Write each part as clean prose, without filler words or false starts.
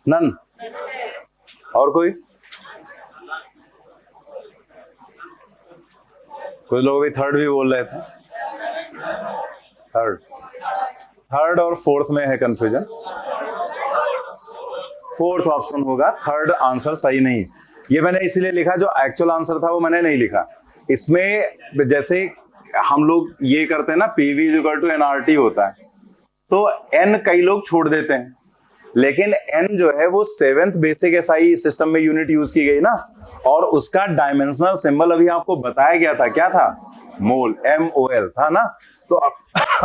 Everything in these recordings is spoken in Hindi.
नन। और कोई लोग भी थर्ड भी बोल रहे थे। थर्ड और फोर्थ में है कंफ्यूजन। फोर्थ ऑप्शन होगा, थर्ड आंसर सही नहीं। ये मैंने इसीलिए लिखा, जो एक्चुअल आंसर था वो मैंने नहीं लिखा। इसमें जैसे हम लोग ये करते हैं ना, पीवी इक्वल टू एनआरटी होता है, तो एन कई लोग छोड़ देते हैं, लेकिन एन जो है वो 7th बेसिक एसआई सिस्टम में यूनिट यूज की गई ना, और उसका डायमेंशनल सिंबल अभी आपको बताया गया था, क्या था? मोल, MOL था ना। तो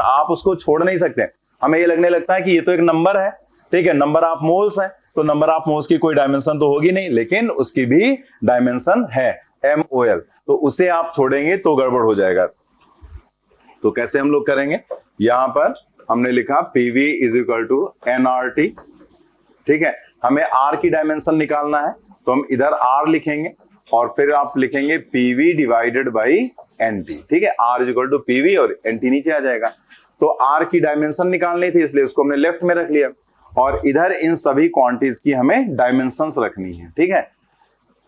आप उसको छोड़ नहीं सकते। हमें ये लगने लगता है कि ये तो एक नंबर है, ठीक है, नंबर ऑफ मोल्स है, तो नंबर ऑफ मोल्स की कोई डायमेंशन तो होगी नहीं, लेकिन उसकी भी डायमेंशन है MOL, तो उसे आप छोड़ेंगे तो गड़बड़ हो जाएगा। तो कैसे हम लोग करेंगे? यहां पर हमने लिखा PV is equal to NRT, ठीक है। हमें R की डायमेंशन निकालना है, तो हम इधर R लिखेंगे और फिर आप लिखेंगे PV डिवाइडेड बाई NT, ठीक है। R is equal to PV और NT नीचे आ जाएगा। तो R की डायमेंशन निकालनी थी, इसलिए उसको हमने लेफ्ट में रख लिया, और इधर इन सभी क्वांटिटीज की हमें डायमेंशंस रखनी है, ठीक है।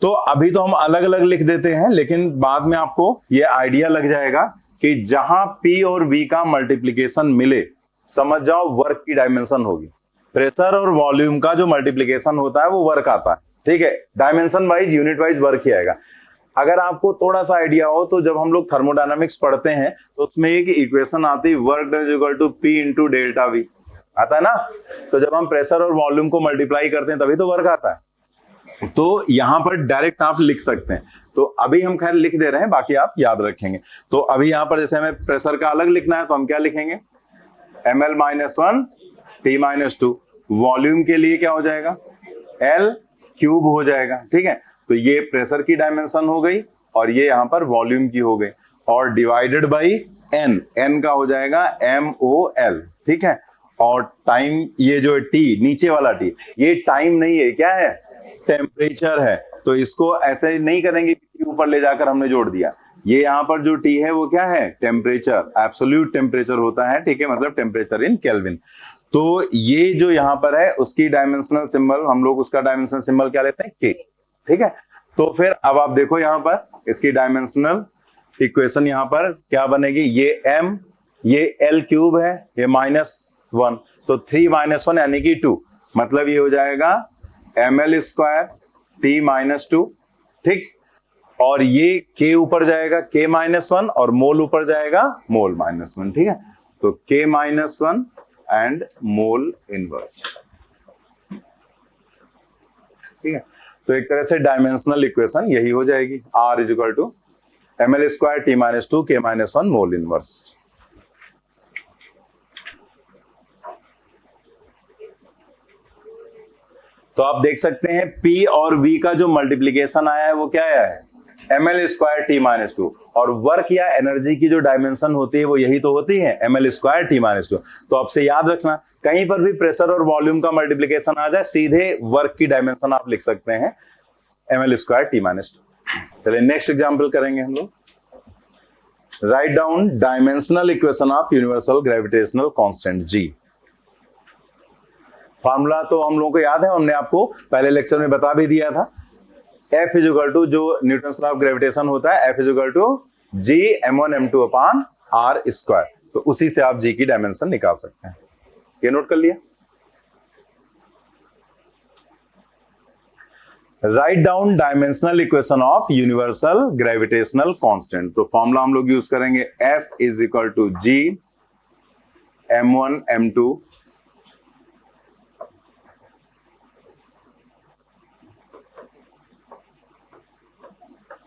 तो अभी तो हम अलग अलग लिख देते हैं, लेकिन बाद में आपको ये आइडिया लग जाएगा कि जहां P और V का मल्टीप्लीकेशन मिले, समझ जाओ वर्क की डायमेंशन होगी। प्रेशर और वॉल्यूम का जो मल्टीप्लीकेशन होता है वो वर्क आता है, ठीक है। Dimension wise, unit wise work ही आएगा। अगर आपको थोड़ा सा आइडिया हो तो जब हम लोग थर्मोडायनामिक्स पढ़ते हैं तो उसमें एक इक्वेशन आती है, work is equal to P into delta V, आता है ना। तो जब हम प्रेशर और वॉल्यूम को मल्टीप्लाई करते हैं तभी तो वर्क आता है। तो यहां पर डायरेक्ट आप लिख सकते हैं। तो अभी हम खैर लिख दे रहे हैं, बाकी आप याद रखेंगे। तो अभी यहां पर जैसे हमें प्रेशर का अलग लिखना है, तो हम क्या लिखेंगे? ml-1 T-2। वॉल्यूम के लिए क्या हो जाएगा? L क्यूब हो जाएगा, ठीक है। तो ये प्रेशर की डायमेंशन हो गई और ये यहां पर वॉल्यूम की हो गई, और डिवाइडेड बाई n का हो जाएगा MOL, ठीक है। और टाइम, ये जो T नीचे वाला T, ये टाइम नहीं है, क्या है? टेम्परेचर है। तो इसको ऐसे नहीं करेंगे कि ऊपर ले जाकर हमने जोड़ दिया। ये यहाँ पर जो T है वो क्या है? टेम्परेचर, एब्सोल्यूट टेम्परेचर होता है, ठीक है, मतलब टेम्परेचर इन केल्विन। तो ये जो यहाँ पर है उसकी डायमेंशनल सिंबल, हम लोग उसका डायमेंशनल सिंबल क्या लेते हैं? K, ठीक है। तो फिर अब आप देखो यहाँ पर इसकी डायमेंशनल इक्वेशन यहाँ पर क्या बनेगी? ये M, ये L क्यूब है, ये -1, तो 3 - 1 यानी कि 2, मतलब ये हो जाएगा ml² T-2, ठीक। और ये K ऊपर जाएगा K-1 और मोल ऊपर जाएगा मोल -1, ठीक है। तो K-1 एंड मोल इनवर्स, ठीक है। तो एक तरह से डायमेंशनल इक्वेशन यही हो जाएगी, R is equal to ml² T-2 K-1 mole inverse. तो आप देख सकते हैं P और V का जो मल्टीप्लीकेशन आया है वो क्या आया है? ml² T-2, और वर्क या एनर्जी की जो डायमेंशन होती है वो यही तो होती है, ml² T-2। तो आपसे याद रखना, कहीं पर भी प्रेशर और वॉल्यूम का मल्टीप्लीकेशन आ जाए, सीधे वर्क की डायमेंशन आप लिख सकते हैं ml² T-2। चलिए नेक्स्ट एग्जांपल करेंगे हम लोग। Right down dimensional equation of universal gravitational constant G। Formula तो हम लोगों को याद है, हमने आपको पहले लेक्चर में बता भी दिया था। F इज इक्वल टू, जो न्यूटन्स लॉ ऑफ ग्रेविटेशन होता है, F is equal to G m1m2 upon r²। तो उसी से आप G की डायमेंशन निकाल सकते हैं। ये नोट कर लिया। Write down dimensional equation of universal gravitational constant. तो फॉर्मूला हम लोग यूज करेंगे, F is equal to G m1m2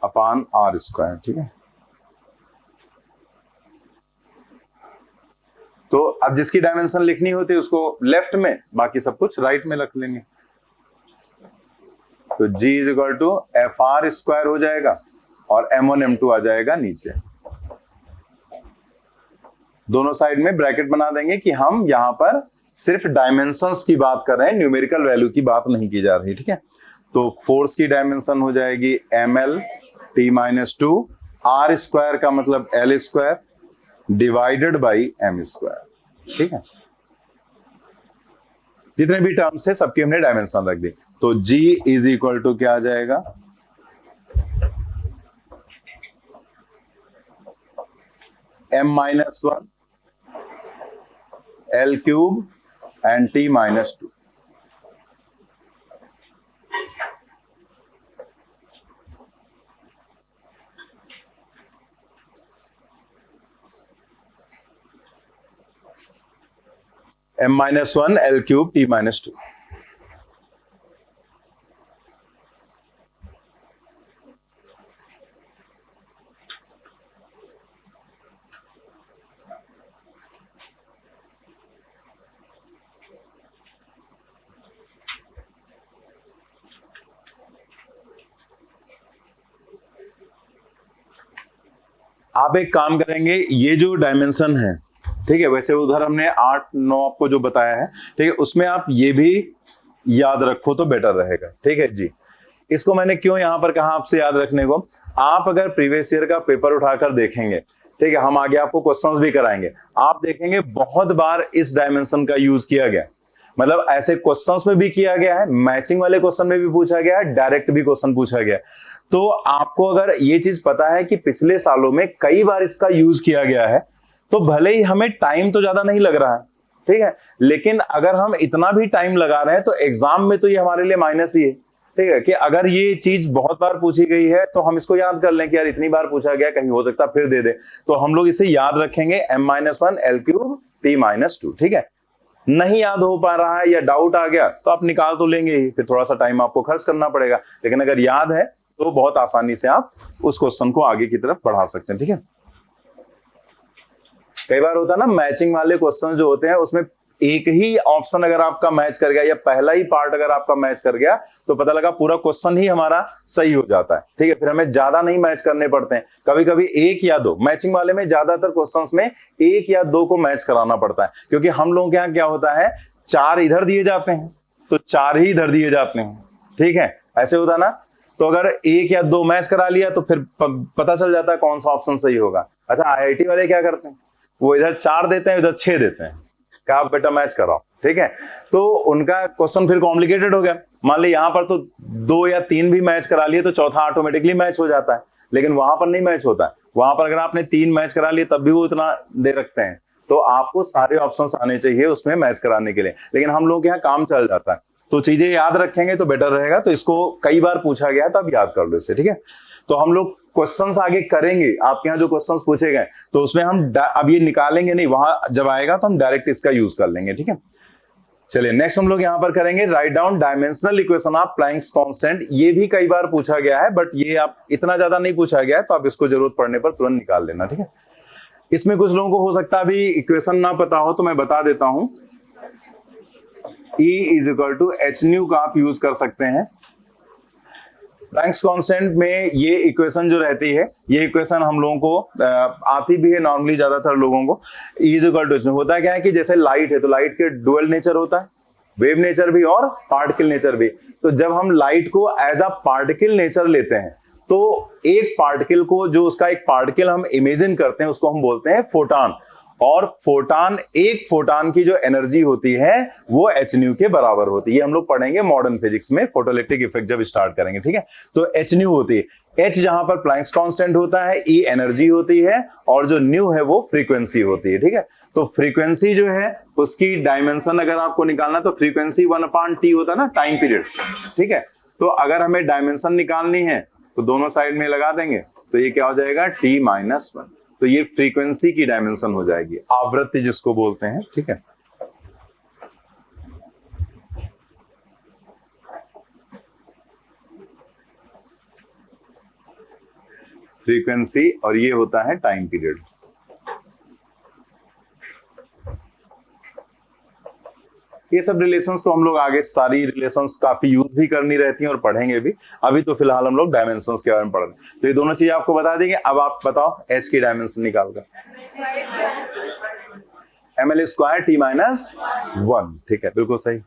upon r², ठीक है। तो अब जिसकी डायमेंशन लिखनी होती है उसको लेफ्ट में, बाकी सब कुछ राइट में रख लेंगे। तो G is equal to FR² हो जाएगा और m1m2 आ जाएगा नीचे। दोनों साइड में ब्रैकेट बना देंगे कि हम यहां पर सिर्फ डायमेंशंस की बात कर रहे हैं, न्यूमेरिकल वैल्यू की बात नहीं की जा रही, ठीक है। तो फोर्स की डायमेंशन हो जाएगी ml T-2, r² का मतलब L² डिवाइडेड बाई m², ठीक है। जितने भी टर्म्स थे सबकी हमने डायमेंशन रख दी। तो G इज इक्वल टू क्या आ जाएगा, m-1 L cube and T-2। m-1 L cube T-2। आप एक काम करेंगे, ये जो डायमेंशन है, ठीक है, वैसे उधर हमने 8-9 आपको जो बताया है, ठीक है, उसमें आप ये भी याद रखो तो बेटर रहेगा। ठीक है जी, इसको मैंने क्यों यहां पर कहा आपसे याद रखने को, आप अगर प्रीवियस ईयर का पेपर उठाकर देखेंगे, ठीक है, हम आगे आपको क्वेश्चंस भी कराएंगे, आप देखेंगे बहुत बार इस डायमेंशन का यूज किया गया, मतलब ऐसे क्वेश्चंस में भी किया गया है, मैचिंग वाले क्वेश्चन में भी पूछा गया है, डायरेक्ट भी क्वेश्चन पूछा गया है। तो आपको अगर ये चीज पता है कि पिछले सालों में कई बार इसका यूज किया गया है, तो भले ही हमें टाइम तो ज्यादा नहीं लग रहा है, ठीक है, लेकिन अगर हम इतना भी टाइम लगा रहे हैं तो एग्जाम में तो ये हमारे लिए माइनस ही है। ठीक है, कि अगर ये चीज बहुत बार पूछी गई है तो हम इसको याद कर लें कि यार इतनी बार पूछा गया, कहीं हो सकता फिर दे दे, तो हम लोग इसे याद रखेंगे m-1 L क्यूब T-2। ठीक है, नहीं याद हो पा रहा है या डाउट आ गया तो आप निकाल तो लेंगे ही, फिर थोड़ा सा टाइम आपको खर्च करना पड़ेगा, लेकिन अगर याद है तो बहुत आसानी से आप उस क्वेश्चन को आगे की तरफ बढ़ा सकते हैं। ठीक है, कई बार होता है ना, मैचिंग वाले क्वेश्चन जो होते हैं उसमें एक ही ऑप्शन अगर आपका मैच कर गया या पहला ही पार्ट अगर आपका मैच कर गया तो पता लगा पूरा क्वेश्चन ही हमारा सही हो जाता है। ठीक है, फिर हमें ज्यादा नहीं मैच करने पड़ते हैं, कभी कभी एक या दो, मैचिंग वाले में ज्यादातर क्वेश्चंस में एक या दो को मैच कराना पड़ता है, क्योंकि हम लोगों के यहाँ क्या होता है, 4 इधर दिए जाते हैं तो 4 ही इधर दिए जाते हैं। ठीक है, ऐसे होता ना, तो अगर एक या दो मैच करा लिया तो फिर पता चल जाता है कौन सा ऑप्शन सही होगा। अच्छा, IIT वाले क्या करते हैं, वो इधर 4 देते हैं, इधर 6 देते हैं, क्या आप बेटा मैच कराओ। ठीक है, तो उनका क्वेश्चन फिर कॉम्प्लिकेटेड हो गया, मान ली यहां पर तो 2 या 3 भी मैच करा लिए तो चौथा ऑटोमेटिकली मैच हो जाता है, लेकिन वहां पर नहीं मैच होता है। वहां पर अगर आपने 3 मैच करा लिए तब भी वो इतना दे रखते हैं, तो आपको सारे ऑप्शंस आने चाहिए उसमें मैच कराने के लिए, लेकिन हम लोग के यहाँ काम चल जाता है, तो चीजें याद रखेंगे तो बेटर रहेगा। तो इसको कई बार पूछा गया तो अब याद कर लो इसे। ठीक है, तो हम लोग क्वेश्चंस आगे करेंगे, आपके यहाँ जो क्वेश्चंस पूछे गए तो उसमें हम अब ये निकालेंगे नहीं, वहां जब आएगा तो हम डायरेक्ट इसका यूज कर लेंगे। ठीक है, चलिए नेक्स्ट हम लोग यहां पर करेंगे right down dimensional equation of Planck's constant. ये भी कई बार पूछा गया है, बट ये आप इतना ज्यादा नहीं पूछा गया है, तो आप इसको जरूरत पड़ने पर तुरंत निकाल लेना। ठीक है, इसमें कुछ लोगों को हो सकता है अभी इक्वेशन ना पता हो, तो मैं बता देता हूं, E is equal to h nu का आप यूज कर सकते हैं। प्लैंक्स कांस्टेंट में ये इक्वेशन जो रहती है, ये इक्वेशन हम लोगों को आती भी है नॉर्मली ज्यादातर लोगों को। E इज इक्वल टू, इसमें होता क्या है कि जैसे लाइट है तो लाइट के डुअल नेचर होता है, वेव नेचर भी और पार्टिकल नेचर भी। तो जब हम लाइट को एज अ पार्टिकल नेचर लेते हैं तो एक पार्टिकल को, जो उसका एक पार्टिकल हम इमेजिन करते हैं, उसको हम बोलते हैं फोटॉन। और फोटॉन, एक फोटॉन की जो एनर्जी होती है वो एच न्यू के बराबर होती है। ये हम लोग पढ़ेंगे मॉडर्न फिजिक्स में, फोटोइलेक्ट्रिक इफेक्ट जब स्टार्ट करेंगे। ठीक है, तो एच न्यू होती है, एच जहां पर प्लैंक्स कांस्टेंट होता है, ई एनर्जी होती है, और जो न्यू है वो फ्रीक्वेंसी होती है। ठीक है, तो फ्रीक्वेंसी जो है उसकी डायमेंशन अगर आपको निकालना तो फ्रीक्वेंसी 1/t होता है ना, टाइम पीरियड। ठीक है, तो अगर हमें डायमेंशन निकालनी है तो दोनों साइड में लगा देंगे, तो ये क्या हो जाएगा, t-1। तो ये फ्रीक्वेंसी की डायमेंशन हो जाएगी, आवृत्ति जिसको बोलते हैं। ठीक है, फ्रीक्वेंसी, और ये होता है टाइम पीरियड। ये सब रिलेशंस तो हम लोग आगे सारी रिलेशंस काफी यूज भी करनी रहती हैं और पढ़ेंगे भी। अभी तो फिलहाल हम लोग डायमेंशंस के बारे में पढ़ रहे हैं, तो ये दोनों चीजें आपको बता देंगे। अब आप बताओ एच की डायमेंशन निकाल कर, ml² t-1। ठीक है, बिल्कुल सही।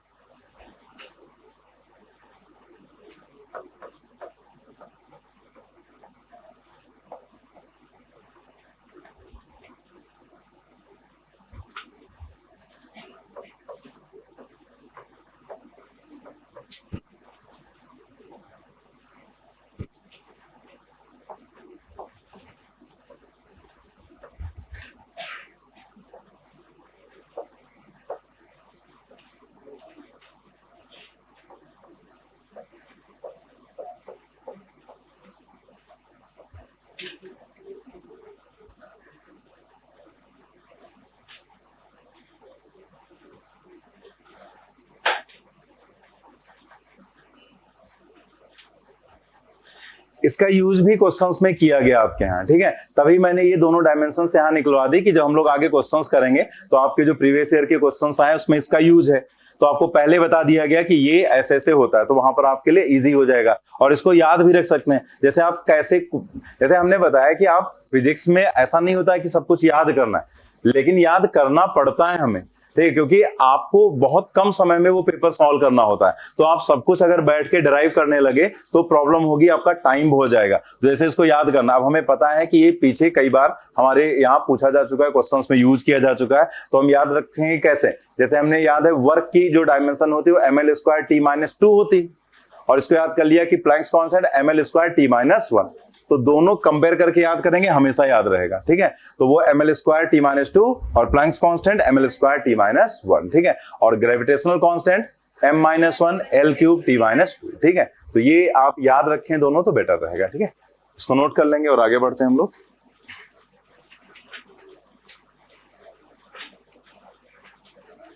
इसका यूज भी क्वेश्चंस में किया गया आपके यहाँ, ठीक है। तभी मैंने ये दोनों डायमेंशन यहाँ निकलवा दी कि जब हम लोग आगे क्वेश्चंस करेंगे तो आपके जो प्रीवियस ईयर के क्वेश्चंस आए उसमें इसका यूज है, तो आपको पहले बता दिया गया कि ये ऐसे ऐसे होता है, तो वहां पर आपके लिए इजी हो जाएगा और इसको याद भी रख सकते हैं। जैसे आप कैसे, जैसे हमने बताया कि आप फिजिक्स में ऐसा नहीं होता है कि सब कुछ याद करना है, लेकिन याद करना पड़ता है हमें, ठीक है, क्योंकि आपको बहुत कम समय में वो पेपर सॉल्व करना होता है। तो आप सब कुछ अगर बैठ के डिराइव करने लगे तो प्रॉब्लम होगी, आपका टाइम हो जाएगा। जैसे इसको याद करना, अब हमें पता है कि ये पीछे कई बार हमारे यहाँ पूछा जा चुका है, क्वेश्चंस में यूज किया जा चुका है, तो हम याद रखेंगे कैसे। जैसे हमने याद है वर्क की जो डायमेंशन होती है वो ml²t-2 होती, और इसको याद कर लिया कि प्लैंक्स कांस्टेंट ml²t-1, तो दोनों कंपेयर करके याद करेंगे, हमेशा याद रहेगा, ठीक है। तो वो ml²t-2 और प्लैंक्स कांस्टेंट ml²t-1, ठीक है, और ग्रेविटेशनल कांस्टेंट m-1 L³t-2, ठीक है। तो ये आप याद रखें दोनों तो बेटर रहेगा, ठीक है। इसको नोट कर लेंगे और आगे बढ़ते हैं हम लोग।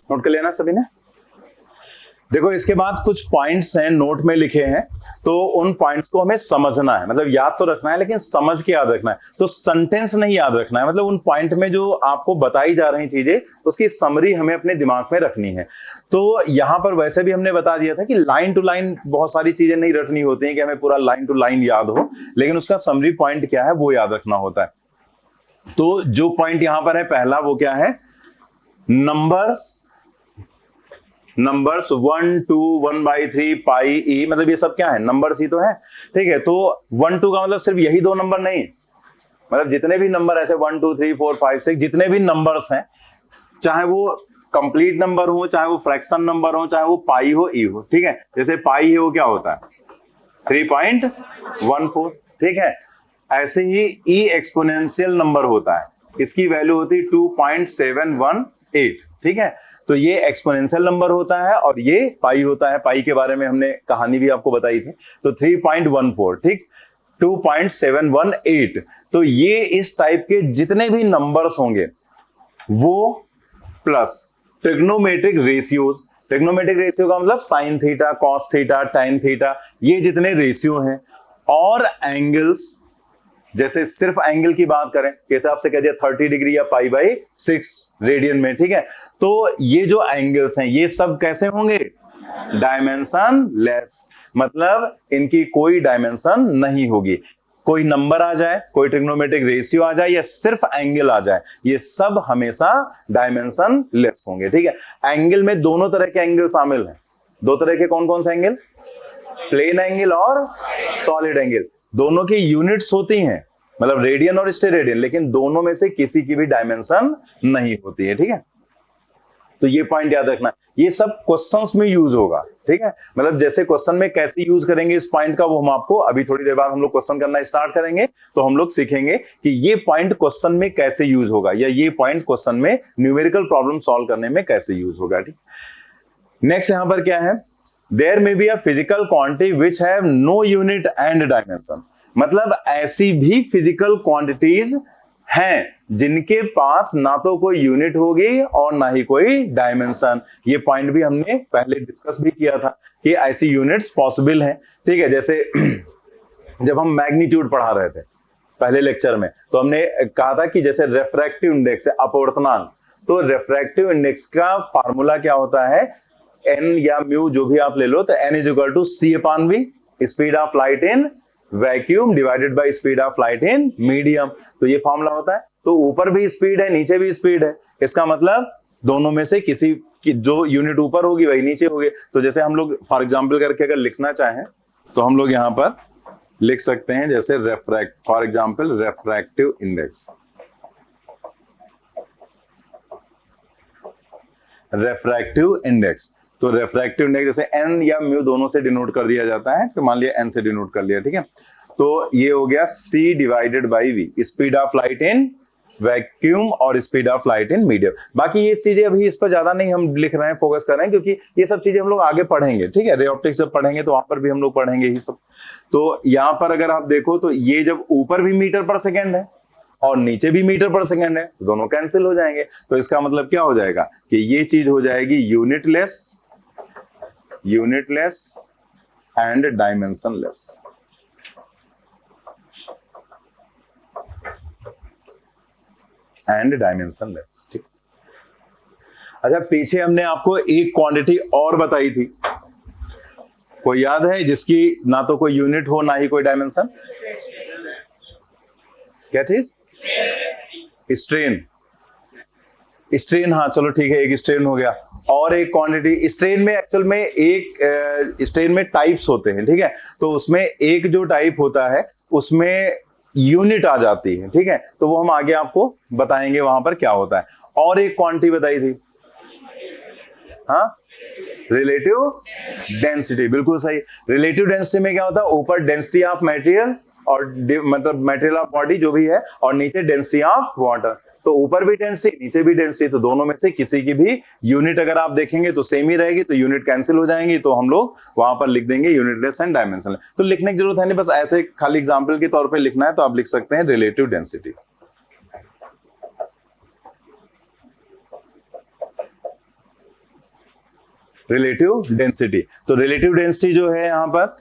नोट कर लेना सभी ने। देखो इसके बाद कुछ पॉइंट्स हैं नोट में लिखे हैं, तो उन पॉइंट्स को हमें समझना है, मतलब याद तो रखना है लेकिन समझ के याद रखना है। तो सेंटेंस नहीं याद रखना है, मतलब उन पॉइंट में जो आपको बताई जा रही चीजें उसकी समरी हमें अपने दिमाग में रखनी है। तो यहां पर वैसे भी हमने बता दिया था कि लाइन टू लाइन बहुत सारी चीजें नहीं रटनी होती हैं कि हमें पूरा लाइन टू लाइन याद हो, लेकिन उसका समरी पॉइंट क्या है वो याद रखना होता है। तो जो पॉइंट यहां पर है पहला, वो क्या है, नंबर्स 1 2 1/3 पाई ई, मतलब ये सब क्या है, नंबर्स ही तो है, ठीक है। तो 1 2 का मतलब सिर्फ यही दो नंबर नहीं, मतलब जितने भी नंबर ऐसे 1 2 3 4 5 6 जितने भी नंबर्स हैं, चाहे वो कंप्लीट नंबर हो, चाहे वो फ्रैक्शन नंबर हो, चाहे वो पाई हो ई हो, ठीक है। जैसे पाई है वो क्या होता है 3.14, ठीक है। ऐसे ही ई एक्सपोनेंशियल नंबर होता है, इसकी वैल्यू होती है 2.718, ठीक है। तो ये एक्सपोनेंशियल नंबर होता है और ये पाई होता है। पाई के बारे में हमने कहानी भी आपको बताई थी। तो 3.14, ठीक, 2.718, तो ये इस टाइप के जितने भी नंबर्स होंगे वो plus trigonometric ratios, trigonometric ratio का मतलब साइन थीटा, कॉस थीटा, टाइन थीटा, ये जितने रेशियो हैं, और एंगल्स, जैसे सिर्फ एंगल की बात करें, कैसे आपसे कह दिया 30 डिग्री या π/6 रेडियन में, ठीक है। तो ये जो एंगल्स हैं ये सब कैसे होंगे, डायमेंशन लेस, मतलब इनकी कोई डायमेंशन नहीं होगी। कोई नंबर आ जाए, कोई ट्रिग्नोमेट्रिक रेशियो आ जाए या सिर्फ एंगल आ जाए, ये सब हमेशा डायमेंशन लेस होंगे, ठीक है। एंगल में दोनों तरह के एंगल शामिल हैं। दो तरह के कौन कौन से एंगल, प्लेन एंगल और सॉलिड एंगल। दोनों की यूनिट्स होती हैं, मतलब रेडियन और स्टेरेडियन, लेकिन दोनों में से किसी की भी डायमेंशन नहीं होती है, ठीक है। तो ये पॉइंट याद रखना, ये सब क्वेश्चंस में यूज होगा, ठीक है। मतलब जैसे क्वेश्चन में कैसे यूज करेंगे इस पॉइंट का, वो हम आपको अभी थोड़ी देर बाद हम लोग क्वेश्चन करना स्टार्ट करेंगे तो हम लोग सीखेंगे कि ये पॉइंट क्वेश्चन में कैसे यूज होगा, या ये पॉइंट क्वेश्चन में न्यूमेरिकल प्रॉब्लम सॉल्व करने में कैसे यूज होगा, ठीक। नेक्स्ट यहां पर क्या है, there may be a physical quantity which have no unit and dimension, मतलब ऐसी भी फिजिकल क्वांटिटीज हैं जिनके पास ना तो कोई यूनिट होगी और ना ही कोई डायमेंशन। ये पॉइंट भी हमने पहले डिस्कस भी किया था कि ऐसी यूनिट्स पॉसिबल हैं, ठीक है। जैसे जब हम मैग्नीट्यूड पढ़ा रहे थे पहले लेक्चर में, तो हमने कहा था कि जैसे रेफ्रैक्टिव इंडेक्स है अपवर्तनांक, तो रेफ्रैक्टिव इंडेक्स का फार्मूला क्या होता है, एन या म्यू जो भी आप ले लो, तो n = c/v, speed of light in vacuum divided by speed of light in medium. तो ये फॉर्मूला होता है। तो ऊपर भी स्पीड है, नीचे भी स्पीड है, इसका मतलब दोनों में से किसी की जो यूनिट ऊपर होगी वही नीचे होगी। तो जैसे हम लोग फॉर एग्जांपल करके अगर लिखना चाहें तो हम लोग यहां पर लिख सकते हैं, जैसे for example refractive index, refractive index. तो रेफ्रैक्टिव इंडेक्स जैसे एन या म्यू दोनों से डिनोट कर दिया जाता है, तो मान लिया एन से डिनोट कर लिया, ठीक है। तो ये हो गया c/v, speed of light in vacuum और speed of light in medium. बाकी ये चीजें अभी इस पर ज्यादा नहीं हम लिख रहे हैं, फोकस कर रहे हैं, क्योंकि ये सब चीजें हम लोग आगे पढ़ेंगे, ठीक है। रे ऑप्टिक्स जब पढ़ेंगे तो वहां पर भी हम लोग पढ़ेंगे ये सब। तो यहां पर अगर आप देखो तो ये जब ऊपर भी मीटर पर सेकेंड है और नीचे भी मीटर पर सेकेंड है, तो दोनों कैंसिल हो जाएंगे। तो इसका मतलब क्या हो जाएगा कि ये चीज हो जाएगी unitless and dimensionless. And dimensionless. ठीक, अच्छा पीछे हमने आपको एक क्वांटिटी और बताई थी, कोई याद है, जिसकी ना तो कोई यूनिट हो ना ही कोई डायमेंशन? क्या चीज? स्ट्रेन। स्ट्रेन, हाँ चलो ठीक है, एक स्ट्रेन हो गया। और एक क्वांटिटी स्ट्रेन में एक्चुअल में एक स्ट्रेन में टाइप्स होते हैं, ठीक है, तो उसमें एक जो टाइप होता है उसमें यूनिट आ जाती है, ठीक है, तो वो हम आगे आपको बताएंगे वहां पर क्या होता है। और एक क्वांटिटी बताई थी, हाँ, रिलेटिव डेंसिटी, बिल्कुल सही। रिलेटिव डेंसिटी में क्या होता है, ऊपर डेंसिटी ऑफ मटेरियल और मतलब मटेरियल ऑफ बॉडी जो भी है, और नीचे डेंसिटी ऑफ वाटर, तो ऊपर भी डेंसिटी नीचे भी डेंसिटी, तो दोनों में से किसी की भी यूनिट अगर आप देखेंगे तो सेम ही रहेगी, तो यूनिट कैंसिल हो जाएंगी, तो हम लोग वहां पर लिख देंगे यूनिटलेस एंड डायमेंशनलेस। तो लिखने की जरूरत है नहीं, बस ऐसे खाली एग्जांपल के तौर पे लिखना है, तो आप लिख सकते हैं रिलेटिव डेंसिटी। रिलेटिव डेंसिटी, तो रिलेटिव डेंसिटी जो है यहां पर,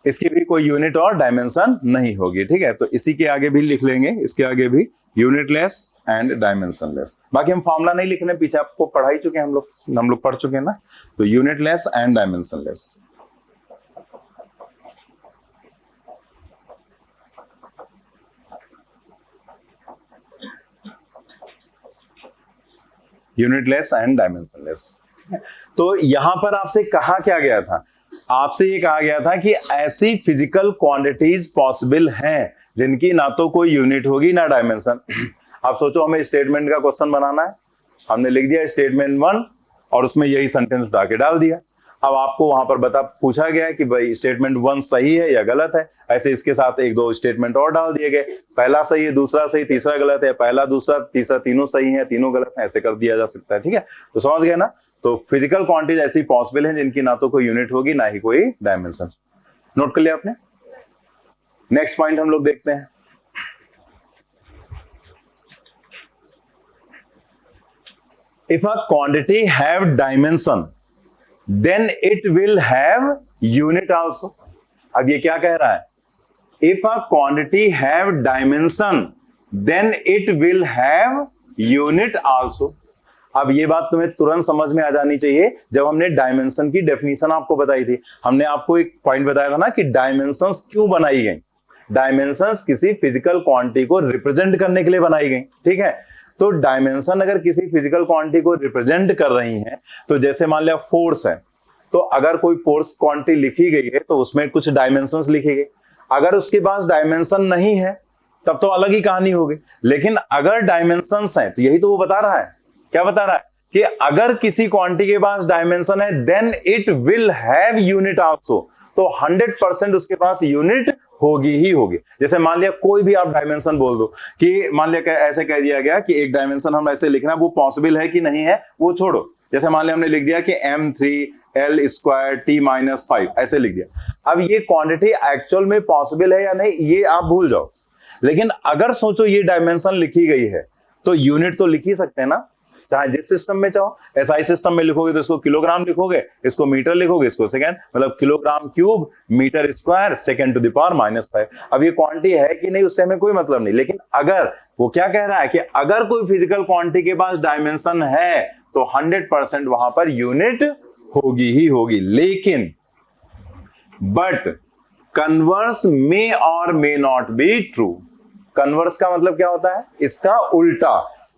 इसकी भी कोई यूनिट और डायमेंशन नहीं होगी, ठीक है, तो इसी के आगे भी लिख लेंगे, इसके आगे भी यूनिटलेस एंड डायमेंशनलेस। बाकी हम फॉर्मूला नहीं लिखने, पीछे आपको पढ़ा ही चुके हैं हम लोग पढ़ चुके हैं ना, तो unitless and dimensionless. Unitless and dimensionless. तो यहां पर आपसे कहा क्या गया था, आपसे ये कहा गया था कि ऐसी फिजिकल क्वांटिटीज पॉसिबल हैं जिनकी ना तो कोई यूनिट होगी ना डायमेंशन। आप सोचो हमें स्टेटमेंट का क्वेश्चन बनाना है, हमने लिख दिया स्टेटमेंट 1 और उसमें यही सेंटेंस उठा के डाल दिया। अब आपको वहां पर पूछा गया है कि भाई स्टेटमेंट 1 सही है या गलत है, ऐसे इसके साथ एक दो स्टेटमेंट और डाल दिए गए, पहला सही है, दूसरा सही, तीसरा गलत है, पहला दूसरा तीसरा तीनों सही है, तीनों गलत है, ऐसे कर दिया जा सकता है, ठीक है, तो समझ गए ना। तो फिजिकल क्वांटिटीज ऐसी पॉसिबल है जिनकी ना तो कोई यूनिट होगी ना ही कोई डायमेंशन। नोट कर लिया आपने। नेक्स्ट पॉइंट हम लोग देखते हैं, if a quantity have dimension then it will have unit also। अब ये क्या कह रहा है, if a quantity have dimension then it will have unit also। अब ये बात तुम्हें तुरंत समझ में आ जानी चाहिए, जब हमने डायमेंशन की डेफिनेशन आपको बताई थी, हमने आपको एक पॉइंट बताया था ना कि डायमेंशंस क्यों बनाई गई। डायमेंशंस किसी फिजिकल क्वांटिटी को रिप्रेजेंट करने के लिए बनाई गई, ठीक है, तो डायमेंशन अगर किसी फिजिकल क्वांटिटी को रिप्रेजेंट कर रही हैं, तो जैसे मान लिया फोर्स है, तो अगर कोई फोर्स क्वांटिटी लिखी गई है तो उसमें कुछ डायमेंशंस लिखी गई, अगर उसके पास डायमेंशन नहीं है तब तो अलग ही कहानी होगी। लेकिन अगर डायमेंशंस हैं, तो यही तो वो बता रहा है, क्या बता रहा है कि अगर किसी क्वांटिटी के पास डायमेंशन है then it will have unit also, तो 100% उसके पास यूनिट होगी ही होगी। जैसे मान लिया कोई भी आप डायमेंशन बोल दो, कि मान लिया ऐसे कह दिया गया कि एक डायमेंशन हम ऐसे लिखना, वो पॉसिबल है कि नहीं है वो छोड़ो, जैसे मान लिया हमने लिख दिया कि m3l स्क्वायर t-5 ऐसे लिख दिया। अब ये क्वांटिटी एक्चुअल में पॉसिबल है या नहीं ये आप भूल जाओ, लेकिन अगर सोचो ये डायमेंशन लिखी गई है तो यूनिट तो लिख ही सकते हैं ना, चाहे जिस सिस्टम में चाहो। एसआई सिस्टम में लिखोगे तो इसको किलोग्राम लिखोगे, इसको मीटर लिखोगे, इसको सेकंड, मतलब kilogram cube metre square second to the power -5। अब ये क्वांटिटी है कि नहीं उससे हमें कोई मतलब नहीं, लेकिन अगर वो क्या कह रहा है कि अगर कोई फिजिकल क्वांटिटी के पास डायमेंशन है तो 100% वहां पर यूनिट होगी ही होगी। लेकिन बट कन्वर्स मे और may not be true. Converse का मतलब क्या होता है, इसका उल्टा,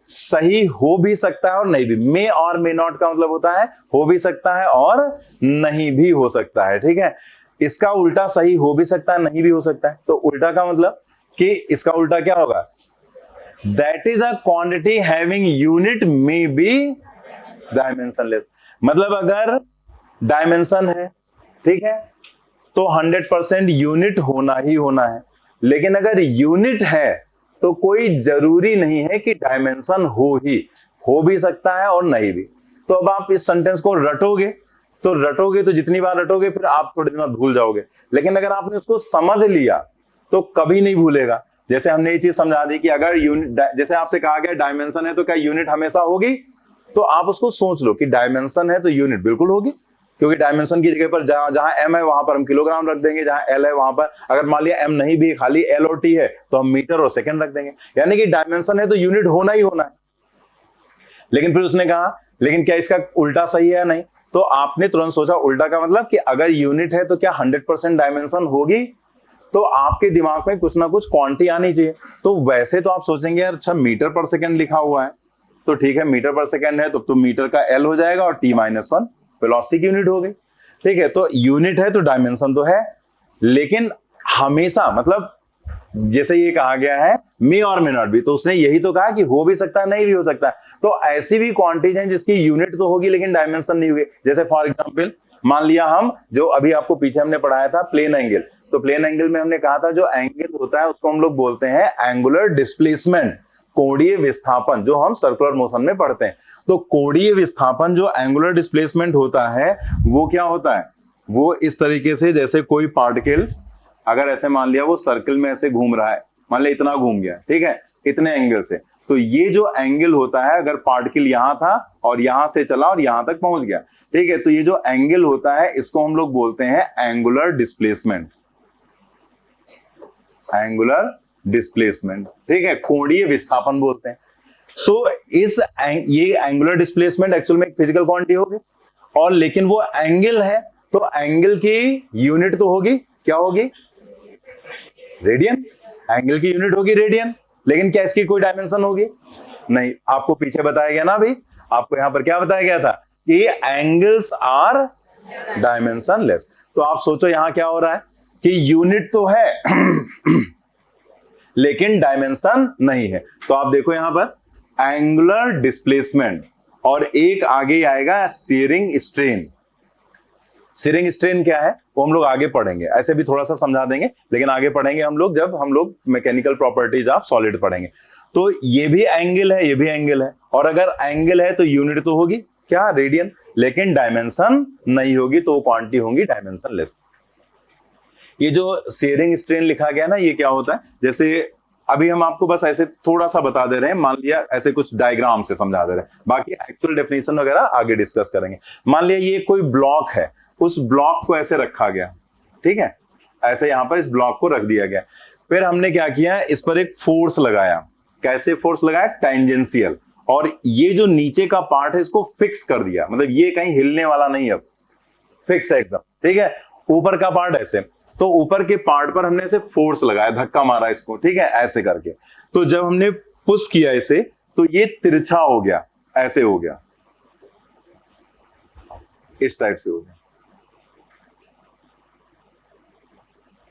सही हो भी सकता है और नहीं भी। मे और मे नॉट का मतलब होता है हो भी सकता है और नहीं भी हो सकता है, ठीक है, इसका उल्टा सही हो भी सकता है नहीं भी हो सकता है। तो उल्टा का मतलब कि इसका उल्टा क्या होगा, that is a quantity having unit may be dimensionless. मतलब अगर डायमेंशन है, ठीक है, तो 100% यूनिट होना ही होना है, लेकिन अगर यूनिट है तो कोई जरूरी नहीं है कि डायमेंशन हो भी सकता है और नहीं भी। तो अब आप इस सेंटेंस को रटोगे तो जितनी बार रटोगे फिर आप थोड़ी देर में भूल जाओगे, लेकिन अगर आपने उसको समझ लिया तो कभी नहीं भूलेगा। जैसे हमने ये चीज समझा दी कि अगर यूनिट, जैसे आपसे कहा गया डायमेंशन है तो क्या यूनिट हमेशा होगी, तो आप उसको सोच लो कि डायमेंशन है तो यूनिट बिल्कुल होगी, क्योंकि डायमेंशन की जगह पर जहां m है वहां पर हम किलोग्राम रख देंगे, जहां l है वहां पर अगर मान लिया m नहीं भी खाली l और t है तो हम मीटर और सेकंड रख देंगे। यानी कि डायमेंशन है तो यूनिट होना ही होना है। लेकिन फिर उसने कहा लेकिन क्या इसका उल्टा सही है या नहीं, तो आपने तुरंत सोचा उल्टा का मतलब कि अगर यूनिट है तो क्या 100% डायमेंशन होगी, तो आपके दिमाग में कुछ ना कुछ क्वांटिटी आनी चाहिए। तो वैसे तो आप सोचेंगे यार अच्छा मीटर पर सेकंड लिखा हुआ है तो ठीक है मीटर पर सेकंड है तो मीटर का l हो जाएगा और t-1 वेलोसिटी की यूनिट हो गई। ठीक है, तो यूनिट है तो डायमेंशन तो है, लेकिन हमेशा मतलब जैसे ये कहा गया है मे और मे नॉट बी, तो उसने यही तो कहा कि हो भी सकता है नहीं भी हो सकता है। तो ऐसी भी क्वांटिटीज हैं जिसकी यूनिट तो होगी लेकिन डायमेंशन नहीं होगी। जैसे फॉर एग्जांपल मान लिया हम जो अभी आपको पीछे हमने पढ़ाया था प्लेन एंगल, तो प्लेन एंगल में हमने कहा था जो एंगल होता है उसको हम लोग बोलते हैं एंगुलर डिस्प्लेसमेंट, कोणीय विस्थापन, जो हम सर्कुलर मोशन में पढ़ते हैं। तो कोणीय विस्थापन जो एंगुलर डिस्प्लेसमेंट होता है वो क्या होता है, वो इस तरीके से जैसे कोई पार्टिकल अगर ऐसे मान लिया वो सर्कल में ऐसे घूम रहा है, मान लिया इतना घूम गया, ठीक है, इतने एंगल से, तो ये जो एंगल होता है अगर पार्टिकल यहां था और यहां से चला और यहां तक पहुंच गया, ठीक है, तो ये जो एंगल होता है इसको हम लोग बोलते हैं एंगुलर डिस्प्लेसमेंट, एंगुलर डिस्प्लेसमेंट, ठीक है, कोणीय विस्थापन बोलते हैं। तो ये एंगुलर डिस्प्लेसमेंट एक्चुअल में एक फिजिकल क्वांटिटी होगी और लेकिन वो एंगल है तो एंगल की यूनिट तो होगी, क्या होगी, रेडियन, एंगल की यूनिट होगी रेडियन, लेकिन क्या इसकी कोई डायमेंशन होगी, नहीं। आपको पीछे बताया गया ना, अभी आपको यहां पर क्या बताया गया था कि एंगल्स आर डायमेंशनलेस। तो आप सोचो यहां क्या हो रहा है कि यूनिट तो है लेकिन डायमेंशन नहीं है। तो आप देखो यहां पर एंगुलर डिस्प्लेसमेंट और एक आगे आएगा सीयरिंग स्ट्रेन। सीयरिंग स्ट्रेन क्या है वो हम लोग आगे पढ़ेंगे, ऐसे भी थोड़ा सा समझा देंगे लेकिन आगे पढ़ेंगे हम लोग जब हम लोग मैकेनिकल प्रॉपर्टीज ऑफ सॉलिड पढ़ेंगे। तो ये भी एंगल है, ये भी एंगल है, और अगर एंगल है तो यूनिट तो होगी क्या, रेडियन, लेकिन डायमेंशन नहीं होगी, तो क्वांटिटी होगी डायमेंशनलेस। ये जो सीयरिंग स्ट्रेन लिखा गया ना, ये क्या होता है, जैसे अभी हम आपको बस ऐसे थोड़ा सा बता दे रहे हैं, मान लिया ऐसे कुछ डायग्राम से समझा दे रहे हैं, बाकी एक्चुअल डेफिनेशन वगैरह आगे डिस्कस करेंगे। मान लिया ये कोई ब्लॉक है, उस ब्लॉक को ऐसे रखा गया, ठीक है, ऐसे यहां पर इस ब्लॉक को रख दिया गया, फिर हमने क्या किया, इस पर एक फोर्स लगाया। कैसे फोर्स लगाया, टेंजेंशियल, और ये जो नीचे का पार्ट है इसको फिक्स कर दिया, मतलब ये कहीं हिलने वाला नहीं, अब फिक्स है एकदम, ठीक है। ऊपर का पार्ट ऐसे, तो ऊपर के पार्ट पर हमने ऐसे फोर्स लगाया, धक्का मारा इसको, ठीक है, ऐसे करके। तो जब हमने पुश किया इसे तो ये तिरछा हो गया, ऐसे हो गया, इस टाइप से हो गया,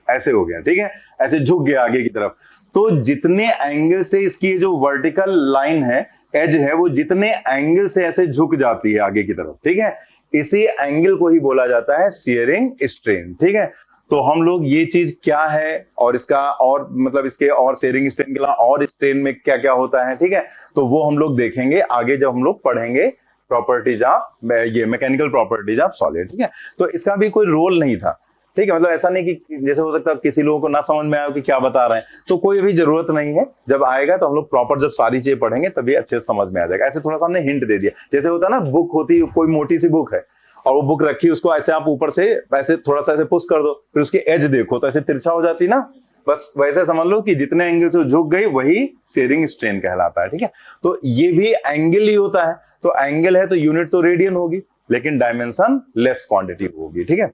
ऐसे हो गया, ठीक है, ऐसे झुक गया आगे की तरफ। तो जितने एंगल से इसकी जो वर्टिकल लाइन है, एज है, वो जितने एंगल से ऐसे झुक जाती है आगे की तरफ, ठीक है, इसी एंगल को ही बोला जाता है सीयरिंग स्ट्रेन, ठीक है। तो हम लोग ये चीज क्या है और इसका और मतलब इसके और सीयरिंग स्ट्रेन के अलावा और स्ट्रेन में क्या क्या होता है, ठीक है, तो वो हम लोग देखेंगे आगे जब हम लोग पढ़ेंगे प्रॉपर्टीज ऑफ ये मैकेनिकल प्रॉपर्टीज ऑफ सॉलिड, ठीक है। तो इसका भी कोई रोल नहीं था, ठीक है, मतलब ऐसा नहीं कि जैसे हो सकता है किसी लोगों को ना समझ में आए कि क्या बता रहे हैं, तो कोई अभी जरूरत नहीं है, जब आएगा तो हम लोग प्रॉपर जब सारी चीजें पढ़ेंगे तभी अच्छे से समझ में आ जाएगा। ऐसे थोड़ा सा हमने हिंट दे दिया, जैसे होता है ना, बुक होती है, कोई मोटी सी बुक है और वो बुक रखी, उसको ऐसे आप ऊपर से ऐसे थोड़ा सा ऐसे पुश कर दो, फिर उसकी एज देखो तो ऐसे तिरछा हो जाती ना, बस वैसे समझ लो कि जितने एंगल से झुक गई वही सीयरिंग स्ट्रेन कहलाता है, ठीक है। तो ये भी एंगल ही होता है, तो एंगल है तो यूनिट तो रेडियन होगी लेकिन डायमेंशन लेस क्वांटिटी होगी, ठीक है।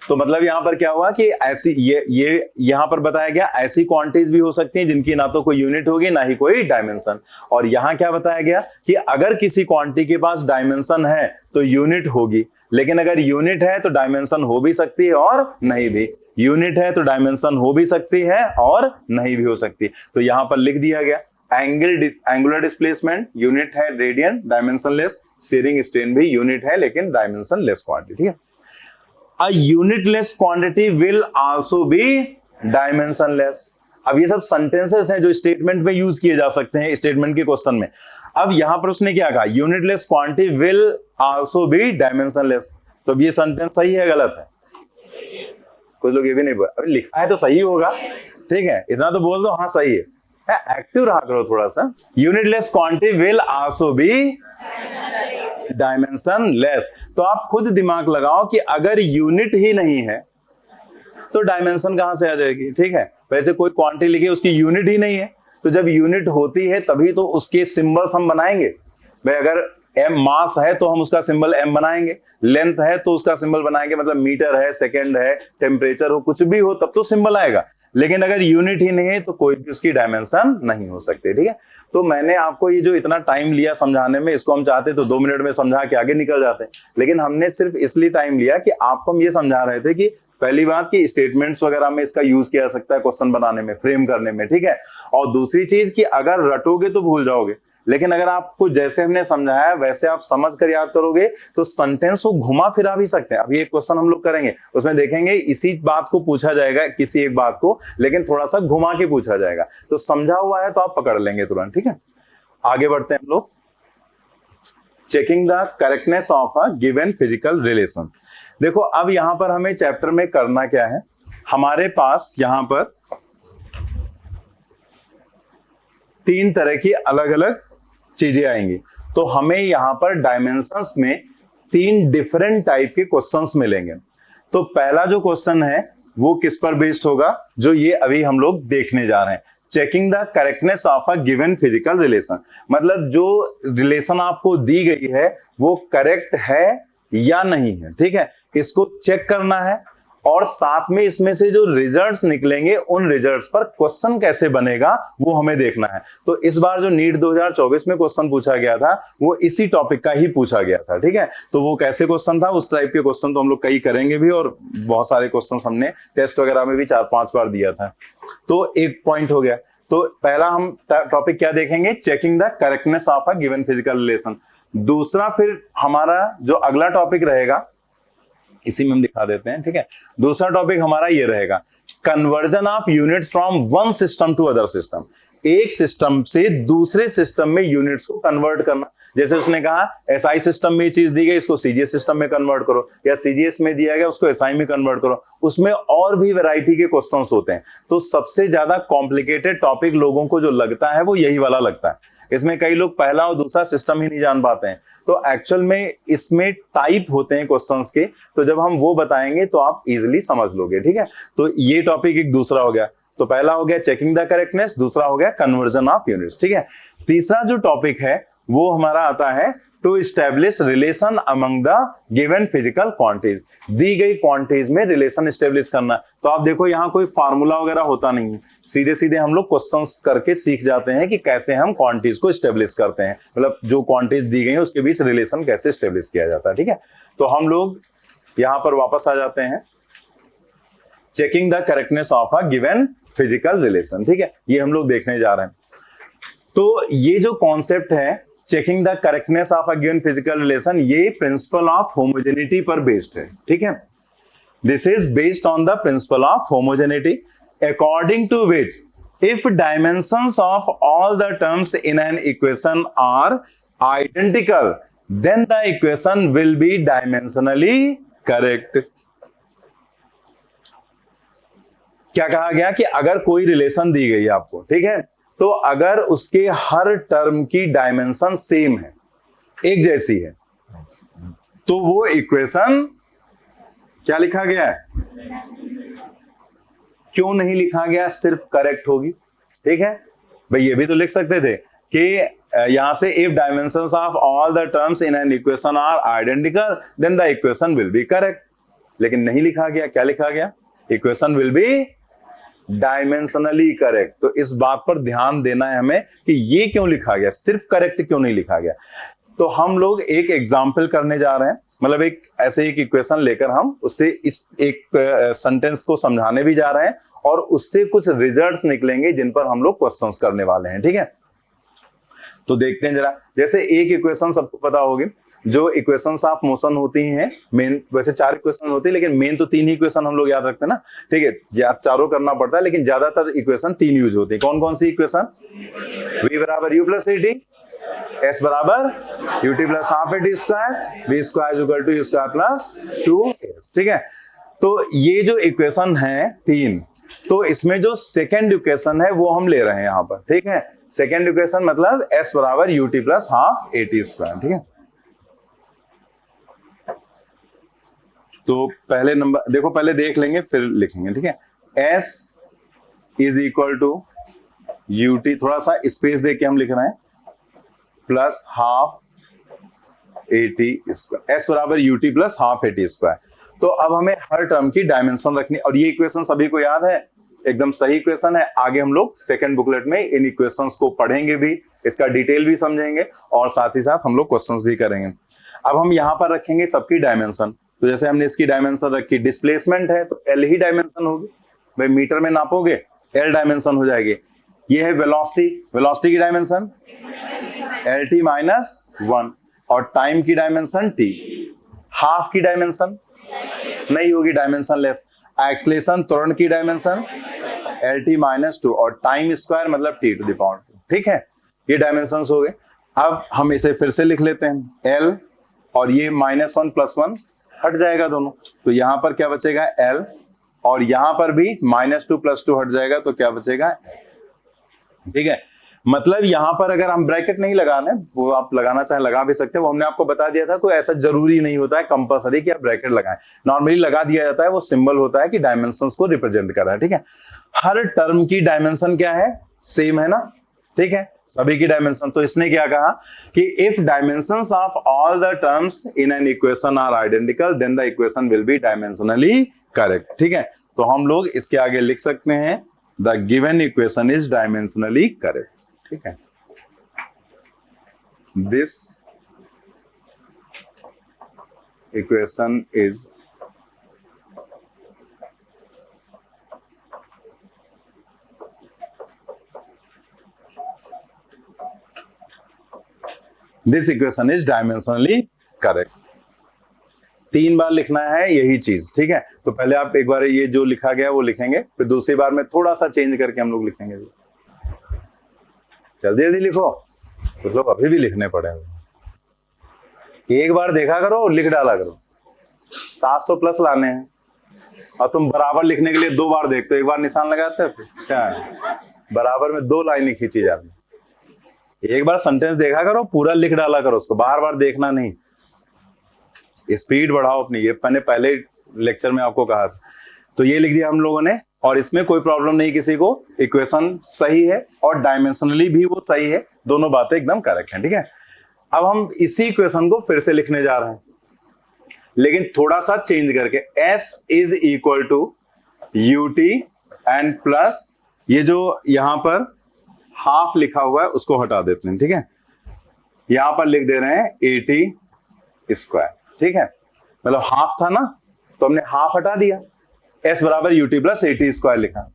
तो मतलब यहां पर क्या हुआ कि ऐसी ये यहां पर बताया गया ऐसी क्वांटिटीज भी हो सकती हैं जिनकी ना तो कोई यूनिट होगी ना ही कोई डायमेंशन, और यहां क्या बताया गया कि अगर किसी क्वांटिटी के पास डायमेंशन है तो यूनिट होगी, लेकिन अगर यूनिट है तो डायमेंशन हो भी सकती है और नहीं भी, यूनिट है तो डायमेंशन हो भी सकती है और नहीं भी हो सकती। तो यहां पर लिख दिया गया एंगुलर डिस्प्लेसमेंट यूनिट है रेडियन, डायमेंशनलेस, सीयरिंग स्ट्रेन भी यूनिट है लेकिन डायमेंशनलेस क्वांटिटी है। A unitless quantity will also be dimensionless। अब ये सब सेंटेंसेस हैं जो स्टेटमेंट में यूज किए जा सकते हैं, स्टेटमेंट के क्वेश्चन में। अब यहां पर उसने क्या कहा, unitless quantity will also be dimensionless. तो अब ये सेंटेंस सही है गलत है, कुछ लोग ये भी नहीं बोल, अभी लिखा है तो सही होगा, ठीक है, इतना तो बोल दो हाँ सही है, एक्टिव रहा करो थोड़ा सा। Unitless quantity will also be, dimension less. तो आप खुद दिमाग लगाओ कि अगर यूनिट ही नहीं है तो डायमेंशन कहां से आ जाएगी। ठीक है, वैसे कोई क्वांटिटी लिखी उसकी यूनिट ही नहीं है, तो जब यूनिट होती है तभी तो उसके सिंबल्स हम बनाएंगे। भाई अगर m मास है तो हम उसका सिंबल m बनाएंगे, लेंथ है तो उसका सिंबल बनाएंगे, मतलब मीटर है, सेकंड है, टेम्परेचर हो, कुछ भी हो तब तो सिंबल आएगा। लेकिन अगर यूनिट ही नहीं है तो कोई भी उसकी डायमेंशन नहीं हो सकती। ठीक है, तो मैंने आपको ये जो इतना टाइम लिया समझाने में, इसको हम चाहते तो 2 मिनट में समझा के आगे निकल जाते हैं, लेकिन हमने सिर्फ इसलिए टाइम लिया कि आपको हम ये समझा रहे थे कि पहली बात कि स्टेटमेंट्स वगैरह में इसका यूज किया जा सकता है क्वेश्चन बनाने में, फ्रेम करने में। ठीक है, और दूसरी चीज कि अगर रटोगे तो भूल जाओगे, लेकिन अगर आपको जैसे हमने समझाया वैसे आप समझ कर याद करोगे तो सेंटेंस को घुमा फिरा भी सकते हैं। अभी एक क्वेश्चन हम लोग करेंगे, उसमें देखेंगे इसी बात को पूछा जाएगा, किसी एक बात को, लेकिन थोड़ा सा घुमा के पूछा जाएगा, तो समझा हुआ है तो आप पकड़ लेंगे तुरंत। ठीक है, आगे बढ़ते हैं हम लोग। Checking the correctness of a given physical relation. देखो अब यहां पर हमें चैप्टर में करना क्या है, हमारे पास यहां पर 3 तरह की अलग अलग चीजें आएंगी, तो हमें यहां पर डायमेंशंस में 3 डिफरेंट टाइप के क्वेश्चंस मिलेंगे। तो पहला जो क्वेश्चन है वो किस पर बेस्ड होगा, जो ये अभी हम लोग देखने जा रहे हैं। Checking the correctness of a given physical relation, मतलब जो रिलेशन आपको दी गई है वो करेक्ट है या नहीं है। ठीक है, इसको चेक करना है, और साथ में इसमें से जो रिजल्ट्स निकलेंगे उन रिजल्ट्स पर क्वेश्चन कैसे बनेगा वो हमें देखना है। तो इस बार जो नीट 2024 में क्वेश्चन पूछा गया था वो इसी टॉपिक का ही पूछा गया था। ठीक है, तो वो कैसे क्वेश्चन था, उस टाइप के क्वेश्चन तो हम लोग कई करेंगे भी, और बहुत सारे क्वेश्चन हमने टेस्ट वगैरह में भी 4-5 बार दिया था। तो एक पॉइंट हो गया। तो पहला हम टॉपिक क्या देखेंगे, checking the correctness of a given physical relation. दूसरा फिर हमारा जो अगला टॉपिक रहेगा, इसी में हम दिखा देते हैं। ठीक है, दूसरा टॉपिक हमारा ये रहेगा, conversion of units from one system to other system. एक सिस्टम से दूसरे सिस्टम में यूनिट्स को कन्वर्ट करना। जैसे उसने कहा एसआई सिस्टम में ये चीज दी गई, इसको सीजीएस सिस्टम में कन्वर्ट करो, या सीजीएस में दिया गया उसको एसआई में कन्वर्ट करो। उसमें और भी वैरायटी के क्वेश्चंस होते हैं। तो सबसे ज्यादा कॉम्प्लिकेटेड टॉपिक लोगों को जो लगता है वो यही वाला लगता है। इसमें कई लोग पहला और दूसरा सिस्टम ही नहीं जान पाते हैं। तो एक्चुअल में इसमें टाइप होते हैं क्वेश्चंस के, तो जब हम वो बताएंगे तो आप इजीली समझ लोगे। ठीक है, तो ये टॉपिक एक दूसरा हो गया। तो पहला हो गया चेकिंग द करेक्टनेस, दूसरा हो गया कन्वर्जन ऑफ यूनिट्स। ठीक है, तीसरा जो टॉपिक है वो हमारा आता है to establish relation among the given physical quantities. दी गई क्वांटिटीज में रिलेशन एस्टेब्लिश करना। तो आप देखो यहाँ कोई फार्मूला वगैरह होता नहीं है, सीधे सीधे हम लोग क्वेश्चंस करके सीख जाते हैं कि कैसे हम क्वांटिटीज को एस्टेब्लिश करते हैं, मतलब जो क्वांटिटीज दी गई है उसके बीच रिलेशन कैसे एस्टेब्लिश किया जाता है। ठीक है, तो हम लोग यहाँ पर वापस आ जाते हैं, checking the correctness of a given physical relation. ठीक है, ये हम लोग देखने जा रहे हैं। तो ये जो कॉन्सेप्ट है checking the correctness of a given physical relation, ये प्रिंसिपल ऑफ होमोजेनिटी पर बेस्ड है। ठीक है, this is based on the principle of homogeneity, according to which if dimensions of all the terms in an equation are identical, then the equation will be dimensionally correct. क्या कहा गया कि अगर कोई रिलेशन दी गई आपको, ठीक है, तो अगर उसके हर टर्म की डायमेंशन सेम है, एक जैसी है, तो वो इक्वेशन क्या लिखा गया है, क्यों नहीं लिखा गया, सिर्फ करेक्ट होगी। ठीक है भाई, ये भी तो लिख सकते थे कि यहां से if dimensions of all the terms in an equation are identical then the equation will be correct, लेकिन नहीं लिखा गया। क्या लिखा गया, equation will be dimensionally correct. तो इस बात पर ध्यान देना है हमें कि ये क्यों लिखा गया, सिर्फ करेक्ट क्यों नहीं लिखा गया। तो हम लोग एक एग्जाम्पल करने जा रहे हैं, मतलब एक ऐसे एक इक्वेशन लेकर हम उससे इस एक सेंटेंस को समझाने भी जा रहे हैं, और उससे कुछ रिजल्ट्स निकलेंगे जिन पर हम लोग क्वेश्चंस करने वाले हैं। ठीक है, तो देखते हैं जरा। जैसे एक इक्वेशन सबको पता होगी, जो इक्वेशंस ऑफ मोशन होती हैं, मेन वैसे 4 इक्वेशन होती है, लेकिन मेन तो 3 ही इक्वेशन हम लोग याद रखते हैं ना। ठीक है, याद चारों करना पड़ता है, लेकिन ज्यादातर इक्वेशन 3 यूज होती है। कौन कौन सी इक्वेशन, v बराबर u प्लस at, s बराबर ut plus half at square, v square is equal to u square plus 2s। ठीक है, तो ये जो इक्वेशन है 3, तो इसमें जो सेकेंड इक्वेशन है वो हम ले रहे हैं यहाँ पर। ठीक है, सेकेंड इक्वेशन मतलब s बराबर ut plus half at square. ठीक है, तो पहले नंबर देखो, पहले देख लेंगे फिर लिखेंगे, ठीक है। s is equal to ut, थोड़ा सा स्पेस दे के हम लिख रहे हैं, plus half at square, s बराबर ut plus half at square. तो अब हमें हर टर्म की डायमेंशन रखनी, और ये इक्वेशन सभी को याद है, एकदम सही इक्वेशन है। आगे हम लोग सेकंड बुकलेट में इन इक्वेशंस को पढ़ेंगे भी, इसका डिटेल भी समझेंगे, और साथ ही साथ हम लोग क्वेश्चंस भी करेंगे। अब हम यहाँ पर रखेंगे सबकी डायमेंशन। तो जैसे हमने इसकी डायमेंशन रखी, डिस्प्लेसमेंट है तो एल ही डायमेंशन होगी, भाई मीटर में नापोगे एल डायमेंशन हो जाएगी। ये है वेलोसिटी, वेलोसिटी की डायमेंशन एल टी माइनस 1, और टाइम की डायमेंशन टी। हाफ की डायमेंशन नहीं होगी, डायमेंशन लेस। एक्सलेशन त्वरण की डायमेंशन एल टी माइनस 2, और टाइम स्क्वायर मतलब टी टू द पावर 2, ठीक है। ये डायमेंशन हो गए। अब हम इसे फिर से लिख लेते हैं, एल और ये -1 + 1 हट जाएगा दोनों, तो यहां पर क्या बचेगा एल, और यहां पर भी -2 + 2 हट जाएगा, तो क्या बचेगा, ठीक है। मतलब यहां पर अगर हम ब्रैकेट नहीं लगाने, वो आप लगाना चाहे लगा भी सकते हैं, वो हमने आपको बता दिया था, कोई ऐसा जरूरी नहीं होता है कंपलसरी कि आप ब्रैकेट लगाएं, नॉर्मली लगा दिया जाता है, वो सिंबल होता है कि डायमेंशंस को रिप्रेजेंट कर रहा है, ठीक है। हर टर्म की डायमेंशन क्या है, सेम है ना, ठीक है, सभी की डायमेंशन। तो इसने क्या कहा कि if dimensions of all the terms in an equation are identical then the equation will be dimensionally correct, ठीक है। तो हम लोग इसके आगे लिख सकते हैं the given equation is dimensionally correct, ठीक है। This equation is this equation is dimensionally correct. 3 बार लिखना है यही चीज, ठीक है। तो पहले आप एक बार ये जो लिखा गया वो लिखेंगे, फिर दूसरी बार में थोड़ा सा चेंज करके हम लोग लिखेंगे। जल्दी जल्दी लिखो, कुछ लोग अभी भी लिखने पड़े। एक बार देखा करो और लिख डाला करो, 700 प्लस लाने हैं, और तुम बराबर लिखने के लिए 2 बार देखते हो, एक बार निशान लगाते हो, क्या बराबर में 2 लाइनें खींची जाती। एक बार सेंटेंस देखा करो, पूरा लिख डाला करो, उसको बार बार देखना नहीं। स्पीड बढ़ाओ अपनी, ये मैंने पहले लेक्चर में आपको कहा था। तो ये लिख दिया हम लोगों ने, और इसमें कोई प्रॉब्लम नहीं किसी को, इक्वेशन सही है और डायमेंशनली भी वो सही है, दोनों बातें एकदम करेक्ट हैं, ठीक है। अब हम इसी इक्वेशन को फिर से लिखने जा रहे हैं, लेकिन थोड़ा सा चेंज करके, s is equal to ut and plus ये जो यहां पर हाफ लिखा हुआ है उसको हटा देते हैं, ठीक है। यहां पर लिख दे रहे हैं at स्क्वायर, ठीक है। मतलब हाफ था ना, तो हमने हाफ हटा दिया, s बराबर ut प्लस at स्क्वायर लिखा।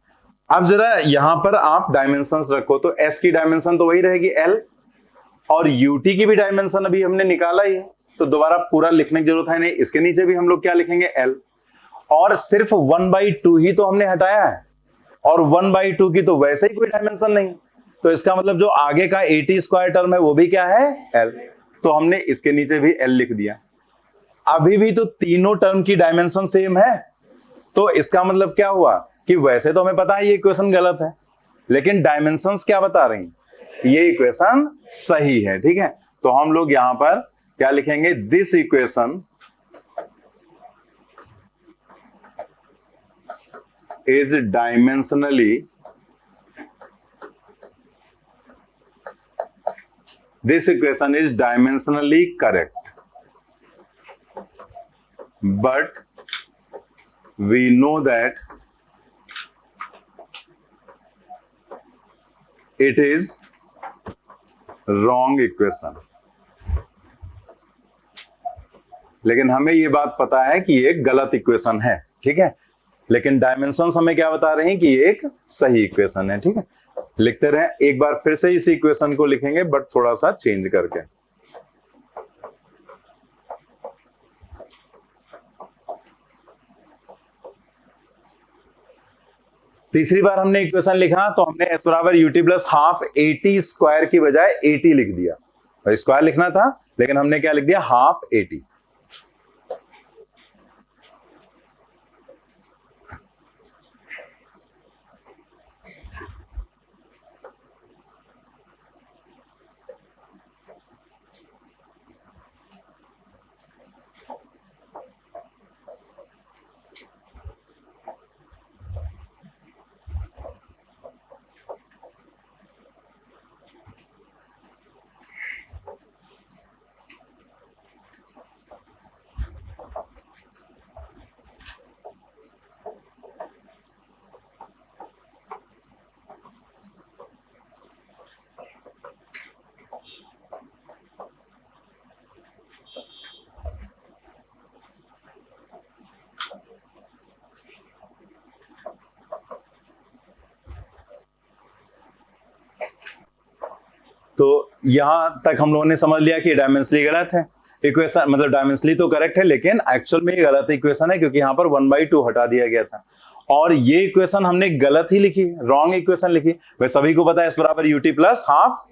अब जरा यहां पर आप डायमेंशंस रखो, तो s की डायमेंशन तो वही रहेगी l, और ut की भी डायमेंशन अभी हमने निकाला ही है, तो दोबारा पूरा लिखने की जरूरत है नहीं। इसके नीचे भी हम लोग क्या लिखेंगे l, और सिर्फ 1/2 ही तो हमने हटाया है, और 1/2 की तो वैसे ही कोई डायमेंशन नहीं, तो इसका मतलब जो आगे का at स्क्वायर टर्म है वो भी क्या है l, तो हमने इसके नीचे भी l लिख दिया। अभी भी तो तीनों टर्म की डायमेंशन सेम है, तो इसका मतलब क्या हुआ कि वैसे तो हमें पता है ये इक्वेशन गलत है, लेकिन डायमेंशंस क्या बता रही, ये इक्वेशन सही है, ठीक है। तो हम लोग यहां पर क्या लिखेंगे, this equation is dimensionally, this equation is dimensionally correct, but we know that it is wrong equation, लेकिन हमें ये बात पता है कि ये एक गलत इक्वेशन है, ठीक है। लेकिन डायमेंशंस हमें क्या बता रहे हैं कि ये एक सही इक्वेशन है, ठीक है। लिखते रहे, एक बार फिर से इस इक्वेशन को लिखेंगे बट थोड़ा सा चेंज करके। तीसरी बार हमने इक्वेशन लिखा तो हमने s बराबर ut plus half at square की बजाय at लिख दिया, तो स्क्वायर लिखना था लेकिन हमने क्या लिख दिया, हाफ at। तो यहां तक हम लोगों ने समझ लिया कि डायमेंशनली गलत है इक्वेशन, मतलब डायमेंशनली तो करेक्ट है लेकिन एक्चुअल में ये गलत इक्वेशन है, क्योंकि यहाँ पर 1/2 हटा दिया गया था और ये इक्वेशन हमने गलत ही लिखी, रॉन्ग इक्वेशन लिखी। वह सभी को पता है s बराबर ut plus half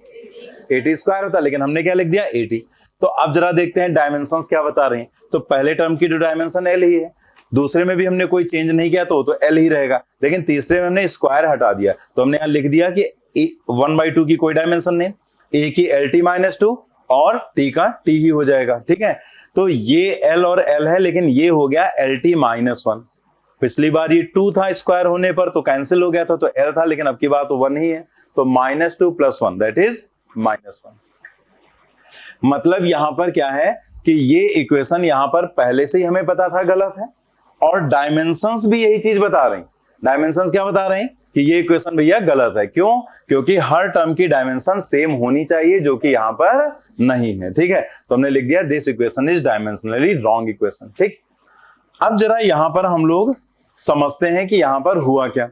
AT square होता है, लेकिन हमने क्या लिख दिया AT। तो अब जरा देखते हैं डायमेंशंस क्या बता रहे हैं। तो पहले टर्म की जो डायमेंशन L ही है, दूसरे में भी हमने कोई चेंज नहीं किया तो L ही रहेगा, लेकिन तीसरे में हमने स्क्वायर हटा दिया तो हमने यहाँ लिख दिया कि 1/2 की कोई डायमेंशन नहीं, A की LT-2 और T का T ही हो जाएगा। ठीक है, तो ये L और L है, लेकिन ये हो गया LT-1। पिछली बार ये 2 था स्क्वायर होने पर तो कैंसिल हो गया था, तो L था, लेकिन अब की बात तो 1 ही है, तो -2 + 1 दैट इज -1। मतलब यहां पर क्या है कि ये इक्वेशन यहां पर पहले से ही हमें पता था गलत है, और डायमेंशंस भी यही चीज बता रही। डायमेंशंस क्या बता रहे हैं कि ये इक्वेशन भैया गलत है। क्यों? क्योंकि हर टर्म की डायमेंशन सेम होनी चाहिए, जो कि यहां पर नहीं है। ठीक है, तो हमने लिख दिया this equation is dimensionally wrong equation. ठीक, अब जरा यहां पर हम लोग समझते हैं कि यहां पर हुआ क्या।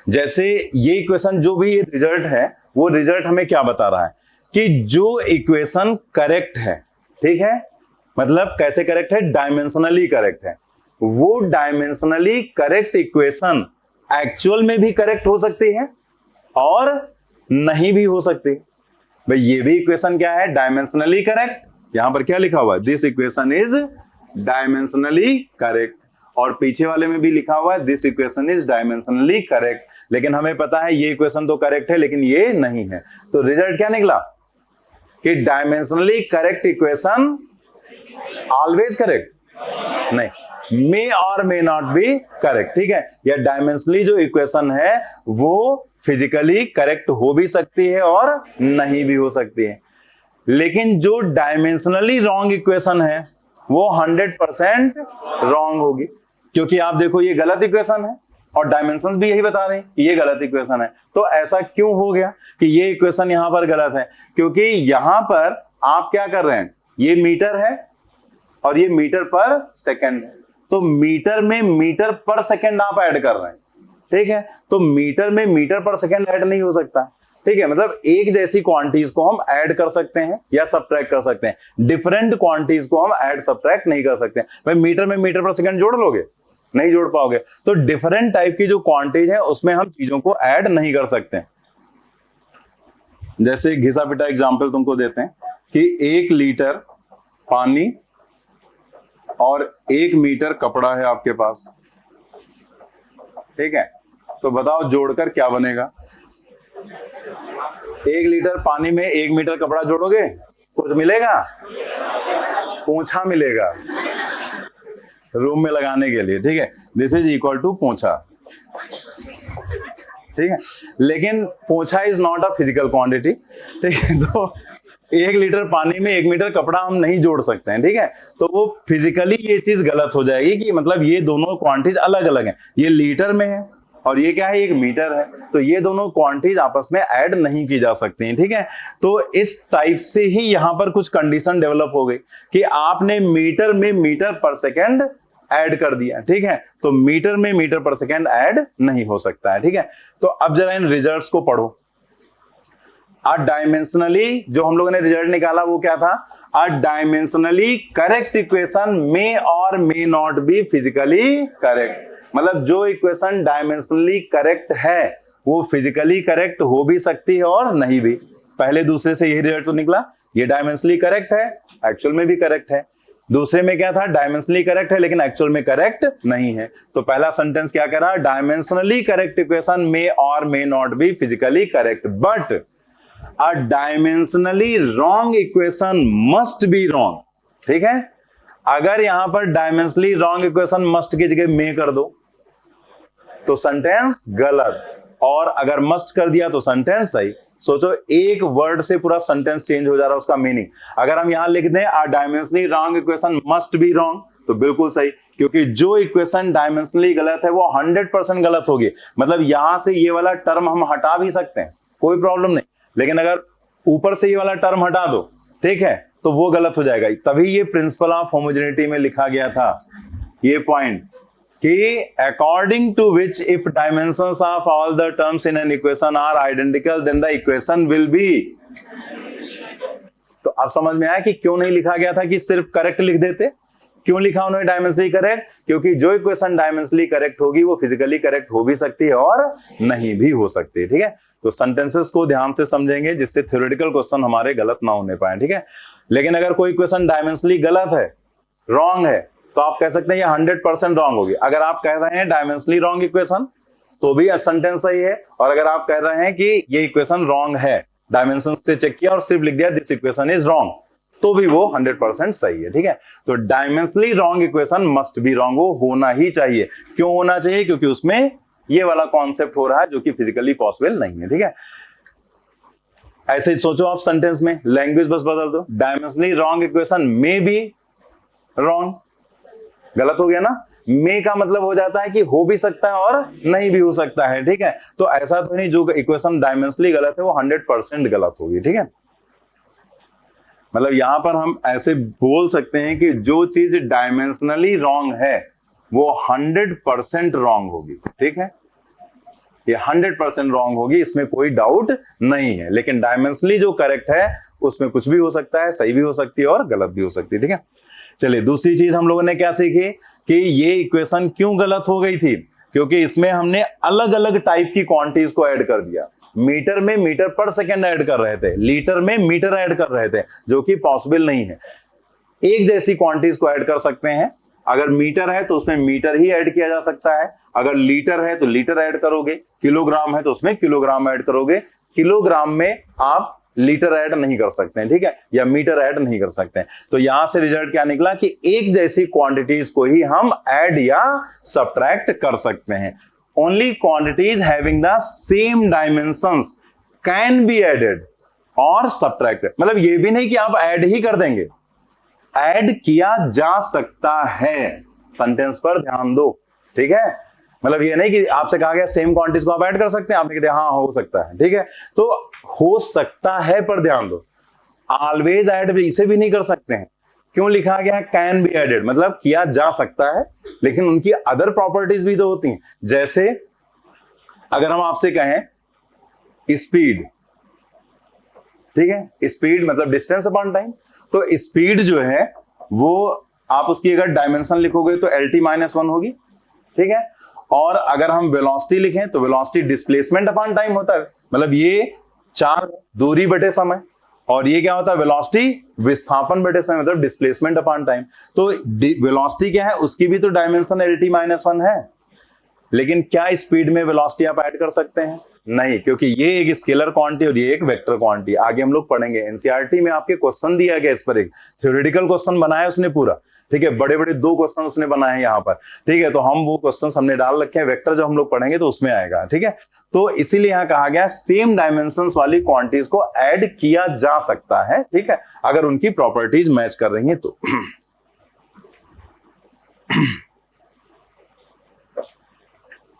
जैसे ये इक्वेशन जो भी रिजल्ट है, वो रिजल्ट हमें क्या बता रहा है कि जो इक्वेशन करेक्ट है, ठीक है, मतलब कैसे करेक्ट है, डायमेंशनली करेक्ट है, वो डायमेंशनली करेक्ट इक्वेशन एक्चुअल में भी करेक्ट हो सकती है और नहीं भी हो सकती। भाई ये भी इक्वेशन क्या है, डायमेंशनली करेक्ट। यहां पर क्या लिखा हुआ है, this equation is dimensionally correct, और पीछे वाले में भी लिखा हुआ है this equation is dimensionally correct. लेकिन हमें पता है ये इक्वेशन तो करेक्ट है लेकिन ये नहीं है, तो रिजल्ट क्या निकला कि dimensionally correct equation always correct नहीं, मे और मे नॉट बी करेक्ट। ठीक है, या डायमेंशनली जो इक्वेशन है वो फिजिकली करेक्ट हो भी सकती है और नहीं भी हो सकती है, लेकिन जो डायमेंशनली रॉन्ग इक्वेशन है वो 100% रॉन्ग होगी, क्योंकि आप देखो ये गलत इक्वेशन है और डायमेंशंस भी यही बता रहे हैं कि ये गलत इक्वेशन है। तो ऐसा क्यों हो गया कि ये इक्वेशन यहां पर गलत है? क्योंकि यहां पर आप क्या कर रहे हैं, ये मीटर है और ये मीटर पर सेकंड है, तो मीटर में मीटर पर सेकंड आप ऐड कर रहे हैं। ठीक है, तो मीटर में मीटर पर सेकंड ऐड नहीं हो सकता। ठीक है, मतलब एक जैसी क्वांटिटीज को हम ऐड कर सकते हैं या सब्ट्रैक्ट कर सकते हैं, डिफरेंट क्वांटिटीज को हम ऐड सब्ट्रैक्ट नहीं कर सकते। भाई मीटर में मीटर पर सेकंड जोड़ लोगे, नहीं जोड़ पाओगे। तो डिफरेंट टाइप की जो क्वांटिटीज है उसमें हम चीजों को ऐड नहीं कर सकते। जैसे घिसा पिटा एग्जाम्पल तुमको देते हैं कि 1 लीटर पानी और 1 मीटर कपड़ा है आपके पास। ठीक है, तो बताओ जोड़कर क्या बनेगा? 1 लीटर पानी में 1 मीटर कपड़ा जोड़ोगे, कुछ मिलेगा? पोंछा मिलेगा रूम में लगाने के लिए। ठीक है, दिस इज इक्वल टू पोंछा। ठीक है, लेकिन पोंछा is not a physical quantity. ठीक है, तो 1 लीटर पानी में 1 मीटर कपड़ा हम नहीं जोड़ सकते हैं। ठीक है, तो वो फिजिकली ये चीज गलत हो जाएगी कि मतलब ये दोनों क्वांटिटीज अलग अलग हैं, ये लीटर में है और ये क्या है, 1 मीटर है, तो ये दोनों क्वांटिटीज आपस में ऐड नहीं की जा सकती हैं। ठीक है, तो इस टाइप से ही यहां पर कुछ कंडीशन डेवलप हो गई कि आपने मीटर में मीटर पर सेकेंड ऐड कर दिया। ठीक है, तो मीटर में मीटर पर सेकेंड ऐड नहीं हो सकता है। ठीक है, तो अब जरा इन रिजल्ट्स को पढ़ो। अ डायमेंशनली जो हम लोगों ने रिजल्ट निकाला वो क्या था, अ डायमेंशनली करेक्ट इक्वेशन मे और may not be physically correct. मतलब जो इक्वेशन डायमेंशनली करेक्ट है वो फिजिकली करेक्ट हो भी सकती है और नहीं भी। पहले दूसरे से यही रिजल्ट तो निकला, ये डायमेंशनली करेक्ट है, एक्चुअल में भी करेक्ट है। दूसरे में क्या था, डायमेंशनली करेक्ट है लेकिन एक्चुअल में करेक्ट नहीं है। तो पहला सेंटेंस क्या कह रहा है, डायमेंशनली करेक्ट इक्वेशन मे और may not be physically correct, but a dimensionally wrong equation must be wrong. ठीक है, अगर यहां पर डायमेंशनली रॉन्ग इक्वेशन मस्ट की जगह मे कर दो तो सेंटेंस गलत, और अगर मस्ट कर दिया तो सेंटेंस सही। सोचो, एक वर्ड से पूरा सेंटेंस चेंज हो जा रहा है, उसका मीनिंग। अगर हम यहां लिख दें a dimensionally wrong equation must be wrong, तो बिल्कुल सही, क्योंकि जो इक्वेशन डायमेंशनली गलत है वो 100% गलत होगी। मतलब यहां से ये वाला टर्म हम हटा भी सकते हैं, कोई प्रॉब्लम नहीं, लेकिन अगर ऊपर से ये वाला टर्म हटा दो, ठीक है, तो वो गलत हो जाएगा। तभी ये प्रिंसिपल ऑफ होमोजेनिटी में लिखा गया था ये पॉइंट कि according to which if dimensions of all the terms in an equation are identical then the equation will be. तो अब समझ में आया कि क्यों नहीं लिखा गया था कि सिर्फ करेक्ट लिख देते। क्यों लिखा उन्होंने डायमेंशनली करेक्ट? क्योंकि जो इक्वेशन डायमेंशनली करेक्ट होगी वो फिजिकली करेक्ट हो भी सकती है और नहीं भी हो सकती है। ठीक है, तो सेंटेंसेस को ध्यान से समझेंगे जिससे थ्योरेटिकल क्वेश्चन हमारे गलत ना होने पाए। ठीक है, लेकिन अगर कोई क्वेश्चन डायमेंशनली गलत है, रॉन्ग है, तो आप कह सकते हैं ये 100% रॉन्ग होगी। अगर आप कह रहे हैं डायमेंशनली रॉन्ग इक्वेशन तो भी सेंटेंस सही है, और अगर आप कह रहे हैं कि ये इक्वेशन रॉन्ग है, डायमेंशन से चेक किया और सिर्फ लिख दिया दिस इक्वेशन इज रॉन्ग, तो भी वो 100% सही है। ठीक है, तो dimensionally wrong equation must be wrong, वो होना ही चाहिए। क्यों होना चाहिए? क्योंकि उसमें ये वाला कॉन्सेप्ट हो रहा है जो कि फिजिकली पॉसिबल नहीं है। ठीक है, ऐसे ही सोचो आप सेंटेंस में, लैंग्वेज बस बदल दो। Dimensionally wrong equation may be wrong, गलत हो गया ना। मे का मतलब हो जाता है कि हो भी सकता है और नहीं भी हो सकता है। ठीक है, तो ऐसा तो नहीं जो इक्वेशन डायमेंशनली गलत है वो 100% गलत होगी। ठीक है, मतलब यहां पर हम ऐसे बोल सकते हैं कि जो चीज डायमेंशनली रॉन्ग है वो 100% रॉन्ग होगी। ठीक है, ये 100% रॉन्ग होगी, इसमें कोई डाउट नहीं है। लेकिन डायमेंशनली जो करेक्ट है उसमें कुछ भी हो सकता है, सही भी हो सकती है और गलत भी हो सकती है। ठीक है, चलिए दूसरी चीज हम लोगों ने क्या सीखी कि ये इक्वेशन क्यों गलत हो गई थी? क्योंकि इसमें हमने अलग अलग टाइप की क्वांटिटीज को ऐड कर दिया। मीटर में मीटर पर सेकेंड ऐड कर रहे थे, लीटर में मीटर ऐड कर रहे थे, जो कि पॉसिबल नहीं है। एक जैसी क्वांटिटीज को ऐड कर सकते हैं। अगर मीटर है तो उसमें मीटर ही ऐड किया जा सकता है, अगर लीटर है तो लीटर ऐड करोगे, किलोग्राम है तो उसमें किलोग्राम ऐड करोगे। किलोग्राम में आप लीटर ऐड नहीं कर सकते हैं। ठीक है, या मीटर ऐड नहीं कर सकते हैं। तो यहां से रिजल्ट क्या निकला कि एक जैसी क्वांटिटीज को ही हम ऐड या सब्ट्रैक्ट कर सकते हैं। Only quantities having the same dimensions can be added और सब्ट्रैक्टेड। मतलब ये भी नहीं कि आप ऐड ही कर देंगे, ऐड किया जा सकता है। सेंटेंस पर ध्यान दो। ठीक है, मतलब ये नहीं कि आपसे कहा गया सेम क्वांटिटीज को आप ऐड कर सकते हैं, आपने कहा हाँ हो सकता है। ठीक है, तो हो सकता है पर ध्यान दो, ऑलवेज ऐड इसे भी नहीं कर सकते हैं। क्यों लिखा गया कैन बी एडेड? मतलब किया जा सकता है, लेकिन उनकी अदर प्रॉपर्टीज भी तो होती हैं। जैसे अगर हम आपसे कहें स्पीड, ठीक है, स्पीड मतलब डिस्टेंस अपॉन टाइम, तो स्पीड जो है वो आप उसकी अगर डायमेंशन लिखोगे तो LT-1 होगी। ठीक है, और अगर हम वेलोसिटी लिखें तो वेलोसिटी डिस्प्लेसमेंट अपॉन टाइम होता है। मतलब ये 4 दूरी बटे समय, और ये क्या होता है वेलोसिटी विस्थापन बटे समय, मतलब डिस्प्लेसमेंट अपॉन टाइम। तो वेलोसिटी क्या है, उसकी भी तो डायमेंशन LT-1 है। लेकिन क्या स्पीड में वेलोसिटी आप ऐड कर सकते हैं? नहीं, क्योंकि ये एक स्केलर क्वांटिटी और ये एक वेक्टर क्वांटिटी। आगे हम लोग पढ़ेंगे, एनसीईआरटी में आपके क्वेश्चन दिया गया इस पर, एक थ्योरेटिकल क्वेश्चन बनाया उसने पूरा। ठीक है, बड़े बड़े 2 क्वेश्चन उसने बनाए हैं यहाँ पर। ठीक है, तो हम वो क्वेश्चन हमने डाल रखे हैं, वेक्टर जब हम लोग पढ़ेंगे तो उसमें आएगा। ठीक है, तो इसीलिए यहाँ कहा गया सेम डायमेंशंस वाली क्वांटिटीज को ऐड किया जा सकता है। ठीक है, अगर उनकी प्रॉपर्टीज मैच कर रही हैं तो।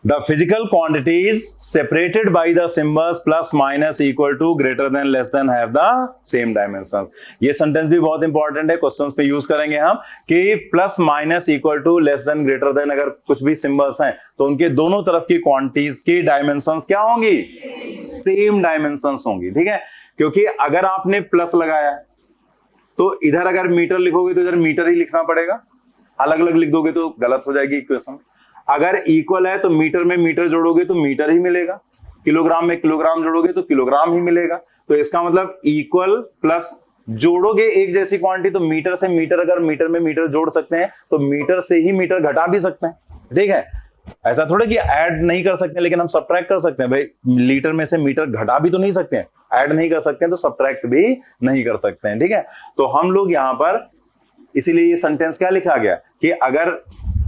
The physical quantities separated by the symbols plus minus equal to greater than less than have the same dimensions। ये सेंटेंस भी बहुत इंपॉर्टेंट है, क्वेश्चंस पे यूज करेंगे हम कि plus minus equal to less than greater than, अगर कुछ भी सिंबल्स हैं तो उनके दोनों तरफ की क्वांटिटीज की डायमेंशंस क्या होंगी? सेम डायमेंशंस होंगी। ठीक है, क्योंकि अगर आपने प्लस लगाया तो इधर अगर मीटर लिखोगे तो इधर मीटर ही लिखना पड़ेगा, अलग अलग लिख दोगे तो गलत हो जाएगी इक्वेशन। अगर इक्वल है तो मीटर में मीटर जोड़ोगे तो मीटर ही मिलेगा, किलोग्राम में किलोग्राम जोड़ोगे तो किलोग्राम ही मिलेगा। तो इसका मतलब इक्वल प्लस जोड़ोगे एक जैसी क्वांटिटी, तो मीटर से मीटर, अगर मीटर में मीटर जोड़ सकते हैं तो मीटर से ही मीटर घटा भी सकते हैं। ठीक है, ऐसा थोड़ा कि ऐड नहीं कर सकते लेकिन हम सब्ट्रैक्ट कर सकते हैं। भाई लीटर में से मीटर घटा भी तो नहीं सकते हैं, ऐड नहीं कर सकते हैं तो सब्ट्रैक्ट भी नहीं कर सकते हैं। ठीक है, तो हम लोग यहाँ पर इसीलिए ये सेंटेंस क्या लिखा गया कि अगर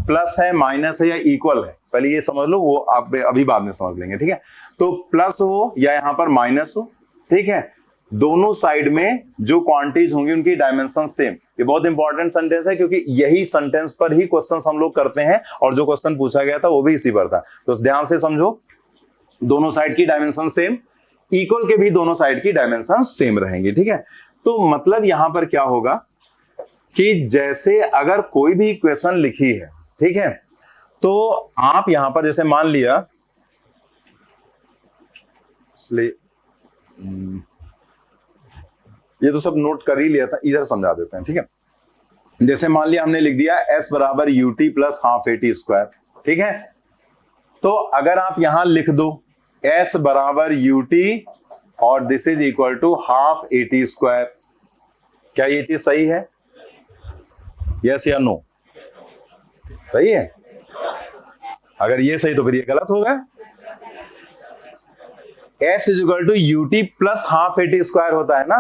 प्लस है, माइनस है या इक्वल है, पहले ये समझ लो, वो आप अभी बाद में समझ लेंगे। ठीक है, तो प्लस हो या यहां पर माइनस हो, ठीक है, दोनों साइड में जो क्वांटिटीज होंगी उनकी डायमेंशन सेम। ये बहुत इंपॉर्टेंट सेंटेंस है क्योंकि यही सेंटेंस पर ही क्वेश्चंस हम लोग करते हैं, और जो क्वेश्चन पूछा गया था वो भी इसी पर था। तो ध्यान से समझो, दोनों साइड की डायमेंशन सेम, इक्वल के भी दोनों साइड की डायमेंशन सेम रहेंगी। ठीक है, तो मतलब यहां पर क्या होगा कि जैसे अगर कोई भी इक्वेशन लिखी है, ठीक है, तो आप यहां पर जैसे मान लिया, इसलिए ये तो सब नोट कर ही लिया था, इधर समझा देते हैं, ठीक है। जैसे मान लिया हमने लिख दिया s बराबर ut plus half a t square, ठीक है। तो अगर आप यहां लिख दो s बराबर ut और this is equal to half a t square, क्या ये चीज सही है? यस या नो? सही है। अगर ये सही तो फिर ये गलत होगा। s is equal to ut plus half a t square होता है ना,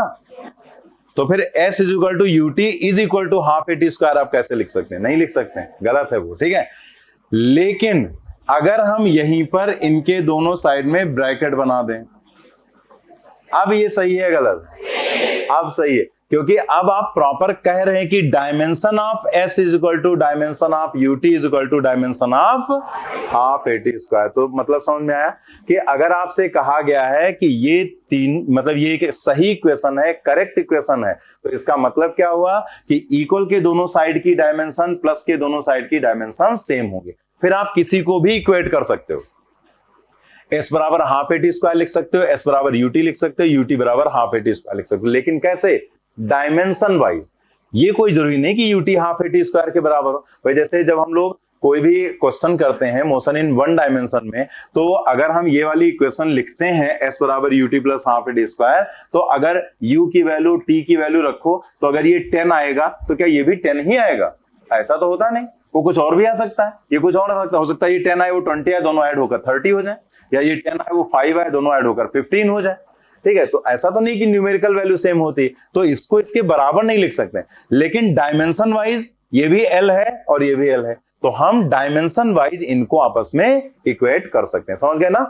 तो फिर s is equal to ut is equal to half a t square आप कैसे लिख सकते हैं? नहीं लिख सकते, गलत है वो, ठीक है। लेकिन अगर हम यहीं पर इनके दोनों साइड में ब्रैकेट बना दें, अब ये सही है गलत? अब सही है, क्योंकि अब आप प्रॉपर कह रहे हैं कि dimension of s is equal to dimension of ut is equal to dimension of half a t square. तो मतलब समझ में आया कि अगर आपसे कहा गया है कि ये तीन, मतलब ये एक सही इक्वेशन है, करेक्ट इक्वेशन है, तो इसका मतलब क्या हुआ कि इक्वल के दोनों साइड की डायमेंशन प्लस के दोनों साइड की डायमेंशन सेम होंगे। फिर आप किसी को भी इक्वेट कर सकते हो, s बराबर हाफ एटी स्क्वायर लिख सकते हो, s बराबर ut लिख सकते हो, ut बराबर हाफ एटी स्क्वायर लिख सकते हो, लेकिन कैसे? Dimension wise. ये कोई जरूरी नहीं कि ut हाफ एटी स्क्वायर के बराबर हो। भाई जैसे जब हम लोग कोई भी क्वेश्चन करते हैं मोशन इन वन डायमेंशन में, तो अगर हम ये वाली इक्वेशन लिखते हैं s बराबर ut plus half a t square, तो अगर u की वैल्यू t की वैल्यू रखो, तो अगर ये 10 आएगा तो क्या ये भी 10 ही आएगा? ऐसा तो होता नहीं, वो कुछ और भी आ सकता है, ये कुछ और आ सकता है। हो सकता है ये 10 आए वो 20 आए, दोनों ऐड होकर 30 हो जाए, या ये 10 आए वो 5 आए, दोनों ऐड होकर 15 हो जाए, ठीक है। तो ऐसा तो नहीं कि न्यूमेरिकल वैल्यू सेम होती, तो इसको इसके बराबर नहीं लिख सकते, लेकिन डायमेंशन वाइज ये भी L है और ये भी L है, तो हम डायमेंशन वाइज इनको आपस में इक्वेट कर सकते हैं। समझ गए ना?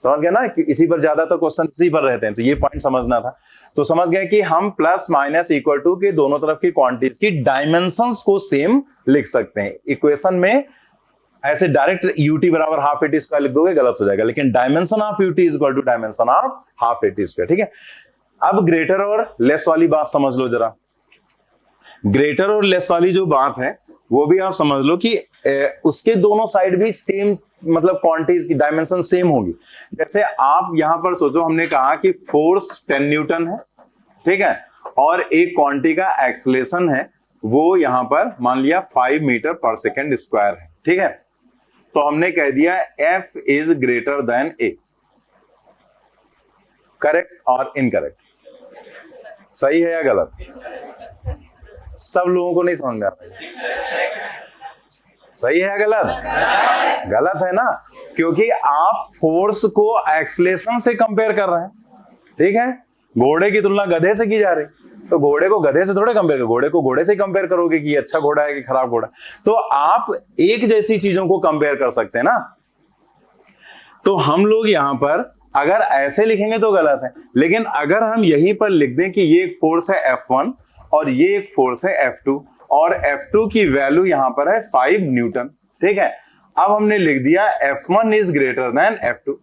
समझ गए ना कि इसी पर ज्यादातर क्वेश्चन इसी पर रहते हैं, तो ये पॉइंट समझना था। तो समझ गए कि हम प्लस माइनस इक्वल टू के दोनों तरफ की क्वांटिटीज की डायमेंशंस को सेम लिख सकते हैं इक्वेशन में। ऐसे डायरेक्ट ut बराबर हाफ एटी स्क्वायर लिख दोगे गलत हो जाएगा, लेकिन dimension of ut is equal to dimension of half a t square, ठीक है। अब ग्रेटर और लेस वाली बात समझ लो जरा। ग्रेटर और लेस वाली जो बात है वो भी आप समझ लो कि उसके दोनों साइड भी सेम, मतलब क्वांटिटीज की डायमेंशन सेम होगी। जैसे आप यहां पर सोचो, हमने कहा कि फोर्स 10 न्यूटन है, ठीक है, और एक क्वांटिटी का एक्सेलरेशन है वो यहां पर मान लिया 5 मीटर पर सेकेंड स्क्वायर है, ठीक है। तो हमने कह दिया F is greater than A। Correct और इनकरेक्ट? सही है या गलत? सब लोगों को नहीं समझ में आता। सही है या गलत? गलत है ना, क्योंकि आप फोर्स को एक्सेलरेशन से कंपेयर कर रहे हैं, ठीक है। घोड़े की तुलना गधे से की जा रही, तो घोड़े को गधे से थोड़े कंपेयर करो, घोड़े को घोड़े से कंपेयर करोगे कि अच्छा घोड़ा है कि खराब घोड़ा। तो आप एक जैसी चीजों को कंपेयर कर सकते हैं ना। तो हम लोग यहां पर अगर ऐसे लिखेंगे तो गलत है, लेकिन अगर हम यहीं पर लिख दें कि ये एक फोर्स है F1 और ये एक फोर्स है F2 और F2 की वैल्यू यहां पर है 5 न्यूटन, ठीक है। अब हमने लिख दिया F1 is greater than F2।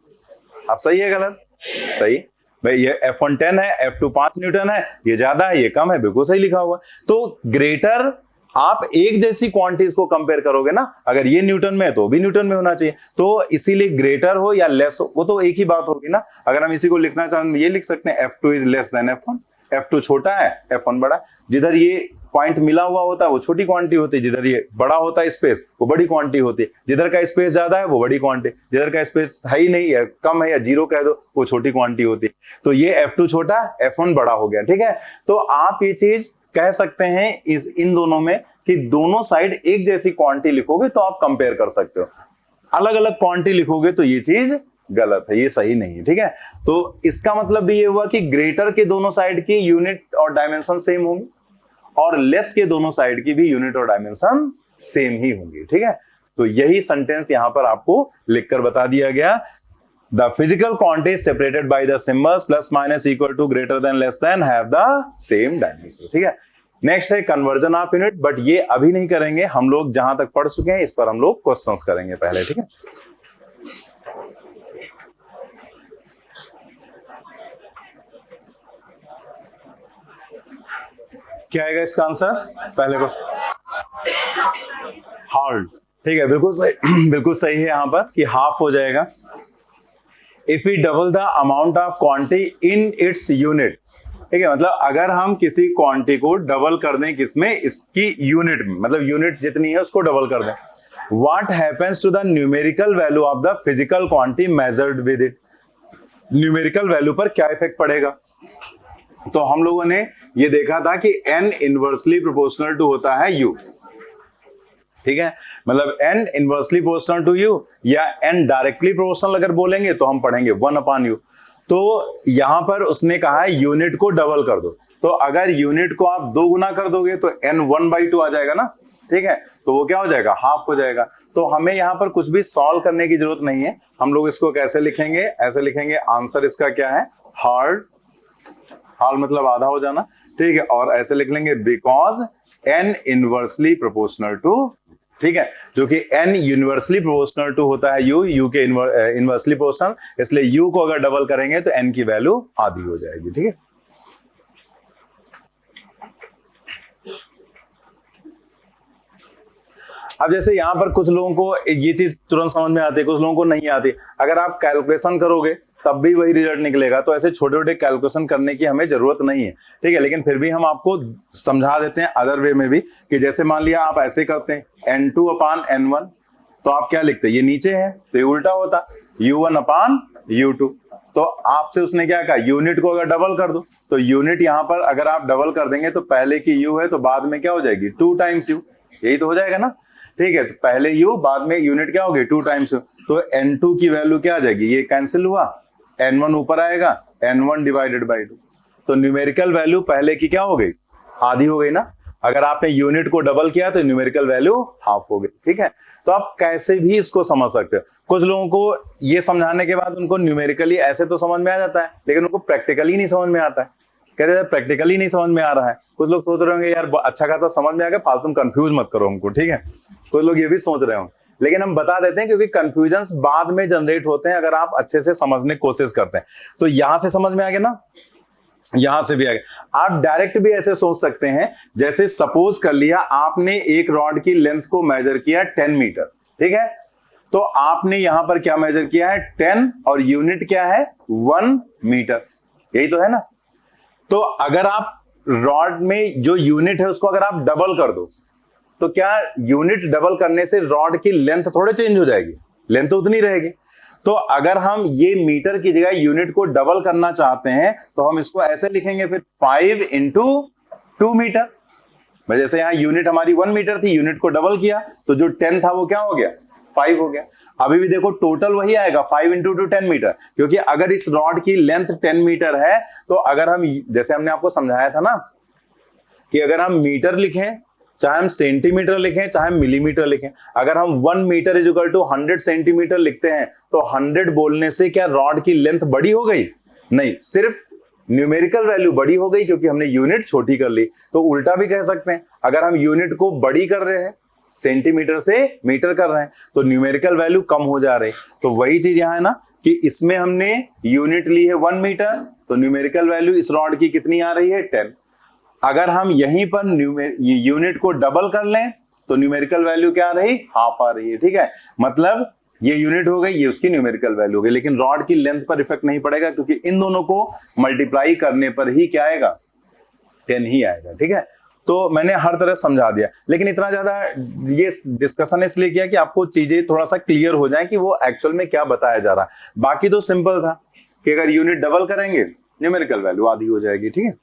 अब सही है गलत? सही। भाई ये F1 10 है, F2 5 न्यूटन है, ये ज्यादा है ये कम है, बिल्कुल सही लिखा हुआ। तो ग्रेटर, आप एक जैसी क्वांटिटीज को कंपेयर करोगे ना, अगर ये न्यूटन में है तो भी न्यूटन में होना चाहिए, तो इसीलिए ग्रेटर हो या लेस हो वो तो एक ही बात होगी ना। अगर हम इसी को लिखना चाहें ये लिख सकते हैं F2 is less than F1, F2 छोटा है F1 बड़ा। जिधर ये पॉइंट मिला हुआ होता है वो छोटी क्वांटिटी होती है, जिधर ये बड़ा होता है स्पेस वो बड़ी क्वांटिटी होती है, जिधर का स्पेस ज्यादा है वो बड़ी क्वांटिटी, जिधर का स्पेस है ही नहीं है, कम है या जीरो कह दो, वो छोटी क्वांटिटी होती है। तो ये F2 छोटा, F1 बड़ा हो गया, ठीक है। तो आप ये चीज कह सकते हैं इन दोनों में कि दोनों साइड एक जैसी क्वांटिटी लिखोगे तो आप कंपेयर कर सकते हो, अलग अलग क्वांटिटी लिखोगे तो ये चीज गलत है, ये सही नहीं है, ठीक है। तो इसका मतलब भी ये हुआ कि ग्रेटर के दोनों साइड की यूनिट और डायमेंशन सेम होंगी और लेस के दोनों साइड की भी यूनिट और डायमेंशन सेम ही होंगी, ठीक है। तो यही सेंटेंस यहां पर आपको लिखकर बता दिया गया। The physical quantities separated by the symbols plus minus equal to greater than less than have the same dimension, ठीक है। नेक्स्ट है कन्वर्जन ऑफ यूनिट, बट ये अभी नहीं करेंगे, हम लोग जहां तक पढ़ चुके हैं इस पर हम लोग क्वेश्चंस करेंगे पहले, ठीक है। क्या आएगा इसका आंसर? पहले क्वेश्चन हार्ड, ठीक है, बिल्कुल सही बिल्कुल सही है यहाँ पर कि हाफ हो जाएगा। If we double the amount of quantity in its unit, ठीक है, मतलब अगर हम किसी क्वांटिटी को डबल कर दें, किसमें, इसकी यूनिट में, मतलब यूनिट जितनी है उसको डबल कर दें, what happens to the numerical value of the physical quantity measured with it, numerical value पर क्या इफेक्ट पड़ेगा। तो हम लोगों ने ये देखा था कि n इनवर्सली प्रोपोर्शनल टू होता है u, ठीक है, मतलब n inversely proportional to u या n डायरेक्टली प्रोपोर्शनल अगर बोलेंगे तो हम पढ़ेंगे 1/u। तो यहां पर उसने कहा है यूनिट को डबल कर दो, तो अगर यूनिट को आप 2 गुना कर दोगे तो n 1/2 आ जाएगा ना, ठीक है, तो वो क्या हो जाएगा, हाफ हो जाएगा। तो हमें यहां पर कुछ भी सॉल्व करने की जरूरत नहीं है, हम लोग इसको कैसे लिखेंगे, ऐसे लिखेंगे, आंसर इसका क्या है, हार्ड, हाल मतलब आधा हो जाना, ठीक है, और ऐसे लिख लेंगे because n inversely proportional to, ठीक है, जो कि n यूनिवर्सली प्रोपोर्शनल टू होता है u के इनवर्सली प्रोपोर्शनल, इसलिए u को अगर डबल करेंगे तो n की वैल्यू आधी हो जाएगी, ठीक है। अब जैसे यहां पर कुछ लोगों को ये चीज तुरंत समझ में आती है, कुछ लोगों को नहीं आती, अगर आप कैलकुलेशन करोगे तब भी वही रिजल्ट निकलेगा, तो ऐसे छोटे छोटे कैलकुलेशन करने की हमें जरूरत नहीं है, ठीक है, लेकिन फिर भी हम आपको समझा देते हैं अदर वे में भी, कि जैसे मान लिया आप ऐसे करते हैं n2/n1, तो आप क्या लिखते हैं, ये नीचे है तो ये उल्टा होता u1/u2, तो आपसे उसने क्या कहा, यूनिट को अगर डबल कर दो, तो यूनिट यहां पर अगर आप डबल कर देंगे तो पहले की u है तो बाद में क्या हो जाएगी 2 टाइम्स u, यही तो हो जाएगा ना, ठीक है, तो पहले u बाद में यूनिट क्या होगी 2 टाइम्स u, तो n2 की वैल्यू क्या आ जाएगी, ये कैंसिल हुआ, n1 ऊपर आएगा, n1 डिवाइडेड बाई 2, तो न्यूमेरिकल वैल्यू पहले की क्या हो गई, आधी हो गई ना, अगर आपने यूनिट को डबल किया तो न्यूमेरिकल वैल्यू हाफ हो गई, ठीक है। तो आप कैसे भी इसको समझ सकते हो, कुछ लोगों को ये समझाने के बाद उनको न्यूमेरिकली ऐसे तो समझ में आ जाता है, लेकिन उनको प्रैक्टिकली नहीं समझ में आता है, कहते हैं प्रैक्टिकली नहीं समझ में आ रहा है, कुछ लोग सोच रहे होंगे यार अच्छा खासा समझ में आ गया, फालतू कंफ्यूज मत करो हमको, ठीक है, कुछ लोग ये भी सोच रहे होंगे, लेकिन हम बता देते हैं क्योंकि कंफ्यूजन्स बाद में जनरेट होते हैं अगर आप अच्छे से समझने की कोशिश करते हैं। तो यहां से समझ में आ गया ना, यहां से भी आ गया। आप डायरेक्ट भी ऐसे सोच सकते हैं, जैसे सपोज कर लिया आपने एक रॉड की लेंथ को मेजर किया 10 मीटर, ठीक है, तो आपने यहां पर क्या मेजर किया है 10 और यूनिट क्या है 1 मीटर, यही तो है ना। तो अगर आप रॉड में जो यूनिट है उसको अगर आप डबल कर दो, तो क्या यूनिट डबल करने से रॉड की लेंथ थोड़े चेंज हो जाएगी, लेंथ तो उतनी रहेगी। तो अगर हम ये मीटर की जगह यूनिट को डबल करना चाहते हैं तो हम इसको ऐसे लिखेंगे फिर 5 × 2 मीटर, जैसे यहाँ यूनिट हमारी 1 मीटर थी, यूनिट को डबल किया तो जो 10 था वो क्या हो गया 5 हो गया। अभी भी देखो टोटल वही आएगा 5 × 2 10 मीटर, क्योंकि अगर इस रॉड की लेंथ 10 मीटर है तो अगर हम, जैसे हमने आपको समझाया था ना कि अगर हम मीटर लिखें, चाहे हम सेंटीमीटर लिखें, चाहे हम मिलीमीटर लिखें, अगर हम 1 मीटर = 100 सेंटीमीटर लिखते हैं तो 100 बोलने से क्या रॉड की लेंथ बड़ी हो गई, नहीं, सिर्फ न्यूमेरिकल वैल्यू बड़ी हो गई क्योंकि हमने यूनिट छोटी कर ली। तो उल्टा भी कह सकते हैं, अगर हम यूनिट को बड़ी कर रहे हैं, सेंटीमीटर से मीटर कर रहे हैं, तो न्यूमेरिकल वैल्यू कम हो जा रही। तो वही चीज यहां है ना कि इसमें हमने यूनिट ली है 1 मीटर, तो न्यूमेरिकल वैल्यू इस रॉड की कितनी आ रही है 10। अगर हम यहीं पर यूनिट को डबल कर लें तो न्यूमेरिकल वैल्यू क्या आ रही, हाफ आ रही है, ठीक है, मतलब ये यूनिट हो गई, ये उसकी न्यूमेरिकल वैल्यू हो गई, लेकिन रॉड की लेंथ पर इफेक्ट नहीं पड़ेगा क्योंकि इन दोनों को मल्टीप्लाई करने पर ही क्या आएगा 10 ही आएगा, ठीक है। तो मैंने हर तरह समझा दिया, लेकिन इतना ज्यादा ये डिस्कशन इसलिए किया कि आपको चीजें थोड़ा सा क्लियर हो जाए कि वो एक्चुअल में क्या बताया जा रहा है। बाकी तो सिंपल था कि अगर यूनिट डबल करेंगे न्यूमेरिकल वैल्यू आधी हो जाएगी, ठीक है।